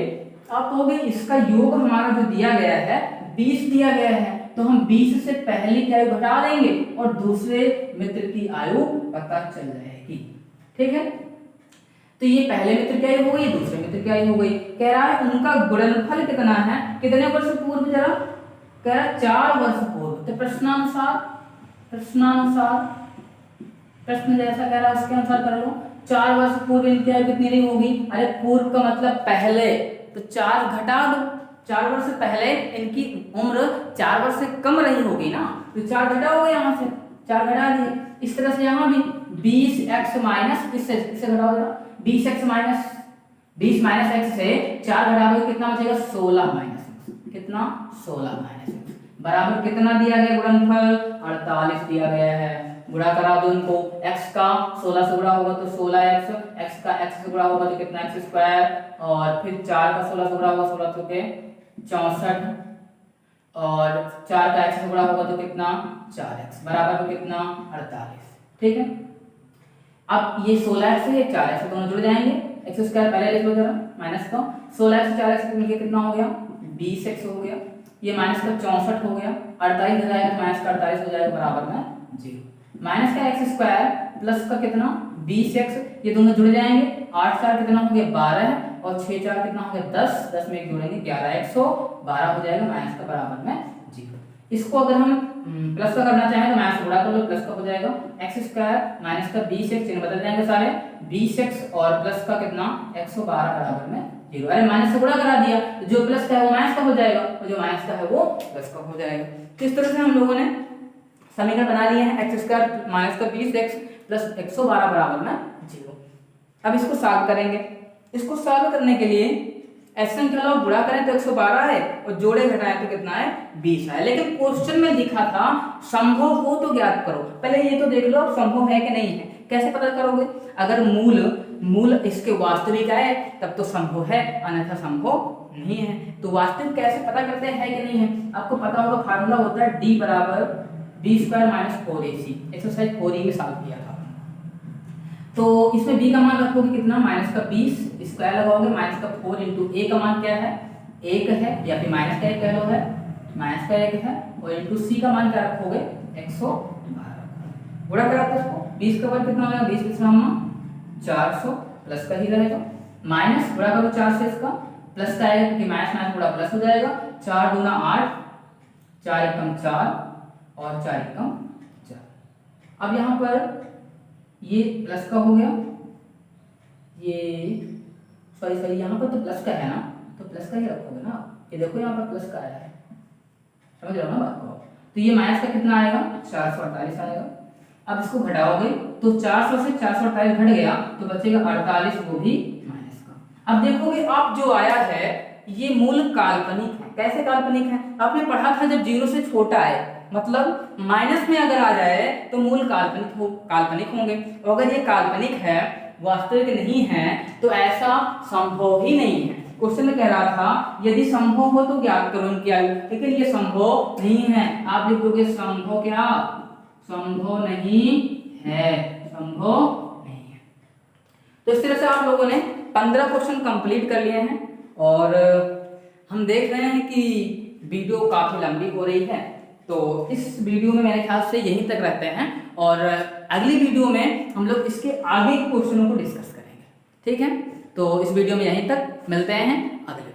आप कहोगे इसका योग हमारा जो दिया गया है 20 दिया गया है, तो हम 20 से पहले की आयु घटा देंगे और दूसरे मित्र की आयु पता चल जाएगी। ठीक है, तो ये पहले मित्र की आयु हो गई, दूसरे मित्र की आयु हो गई। कह रहा है उनका गुणनफल कितना है, कितने वर्ष पूर्व, जरा कह रहा है 4 वर्ष पूर्व। तो प्रश्नानुसार प्रश्न जैसा कह रहा है उसके अनुसार कर लो। 4 वर्ष पूर्व इनकी आयु कितनी नहीं होगी, अरे पूर्व का मतलब पहले, तो 4 घटा दो, 4 वर्ष पहले इनकी उम्र 4 वर्ष से कम रही होगी ना, तो 4 घटाओगे यहाँ से, 4 घटा दिए। इस तरह से यहाँ भी 20x माइनस इससे घटाओ जरा, 20x माइनस 20 माइनस x से 4 घटाओगे कितना बचेगा, 16 माइनस x, कितना 16 माइनस x बराबर कितना दिया गया गुणनफल, 48 दिया गया है। गुणा करा दो इनको, x का 16 से गुणा होगा तो 16x, x का x से गुणा होगा तो कितना x स्क्वायर, और फिर 4 का 16 से गुणा होगा 16 चौके 64, और 4 का x से गुणा होगा तो कितना 4x बराबर तो कितना 48। ठीक है, अब ये 16x से 4x दोनों जुड़ जाएंगे, x स्क्वायर पहले लिख लो जरा माइनस का, 16x से 4x मिलके कितना हो गया 20x हो गया, ये माइनस का 64 हो गया, 48 हो जाएगा तो माइनस का 48 हो जाएगा बराबर में 0। माइनस का x स्क्वायर प्लस का कितना 20x, ये दोनों जुड़ जाएंगे, 8 4 कितना हो गया 12 और 6 4 कितना हो गया 10, 10 में एक जोड़ेंगे 11x 12 हो जाएगा माइनस का बराबर में 0। इसको अगर हम प्लस का करना चाहें तो माइनस से गुणा कर लो, प्लस का हो जाएगा x स्क्वायर माइनस का 20x, चिन्ह बदल जाएंगे सारे, 20x और प्लस का कितना 112 बराबर में 0। अरे माइनस से गुणा करा दिया तो जो प्लस का है वो माइनस का हो जाएगा और जो माइनस का है वो प्लस का हो जाएगा। तो इस तरह से हम लोगों ने समीकरण बना लिए हैं, x स्क्वायर माइनस का 20x प्लस 112 बराबर में 0। अब इसको सॉल्व करेंगे। इसको सॉल्व करने के लिए एक्शन के अलावा गुणा करें तो 112 है और जोड़े घटाएं तो कितना है 20 है, लेकिन क्वेश्चन में लिखा था संभव हो तो ज्ञात करो। पहले ये तो देख लो अब संभव है कि नहीं है, कैसे पता करोगे, अगर मूल इसके वास्तविक आए तब तो संभव है, अन्यथा संभव नहीं है। तो वास्तविक कैसे पता करते हैं कि नहीं है, आपको पता होगा फार्मूला होता है d बराबर b square minus 4ac, exercise 4e में सॉल्व किया था। तो इसमें b का मान रखोगे कितना माइनस का 20, स्क्वायर लगाओगे माइनस का 4 इंटू a का मान क्या है 1 है, या फिर माइनस का 1 कह लो है, माइनस का 1 है, और इंटू c का मान क्या रखोगे 112। गुणा करा तो इसको 20 का वर्ग कितना हो जाएगा 20 के 400 प्लस का ही रहेगा, माइनस गुणा करो 4 से इसका प्लस का आएगा क्योंकि माइनस माइनस गुणा प्लस हो जाएगा, 4 दूना 8, 4 एकम 4 और 4 एकम 4। अब यहाँ पर ये प्लस का हो गया, ये सॉरी यहाँ पर तो प्लस का है ना, तो प्लस का ही रखोगे ना, ये देखो यहाँ पर प्लस का आया है, समझ रहे हो ना बात को। तो ये माइनस का कितना आएगा 448 आएगा। अब इसको घटाओगे तो 400 से 448 घट गया तो बचेगा 48, वो भी माइनस का। अब देखोगे आप जो आया है ये मूल काल्पनिक है। कैसे काल्पनिक है, आपने पढ़ा था जब 0 से छोटा है मतलब माइनस में अगर आ जाए तो मूल काल्पनिक होंगे, और अगर ये काल्पनिक है वास्तविक नहीं है तो ऐसा संभव ही नहीं है। क्वेश्चन में कह रहा था यदि संभव हो तो ज्ञात करो इनकी आयु, लेकिन ये संभव नहीं है। आप लिखोगे संभव क्या, संभव नहीं है, संभव नहीं है। तो इस तरह से आप लोगों ने 15 क्वेश्चन कंप्लीट कर लिए हैं, और हम देख रहे हैं कि वीडियो काफी लंबी हो रही है, तो इस वीडियो में मेरे ख्याल से यहीं तक रहते हैं, और अगली वीडियो में हम लोग इसके आगे के क्वेश्चनों को डिस्कस करेंगे। ठीक है, तो इस वीडियो में यहीं तक, मिलते हैं अगले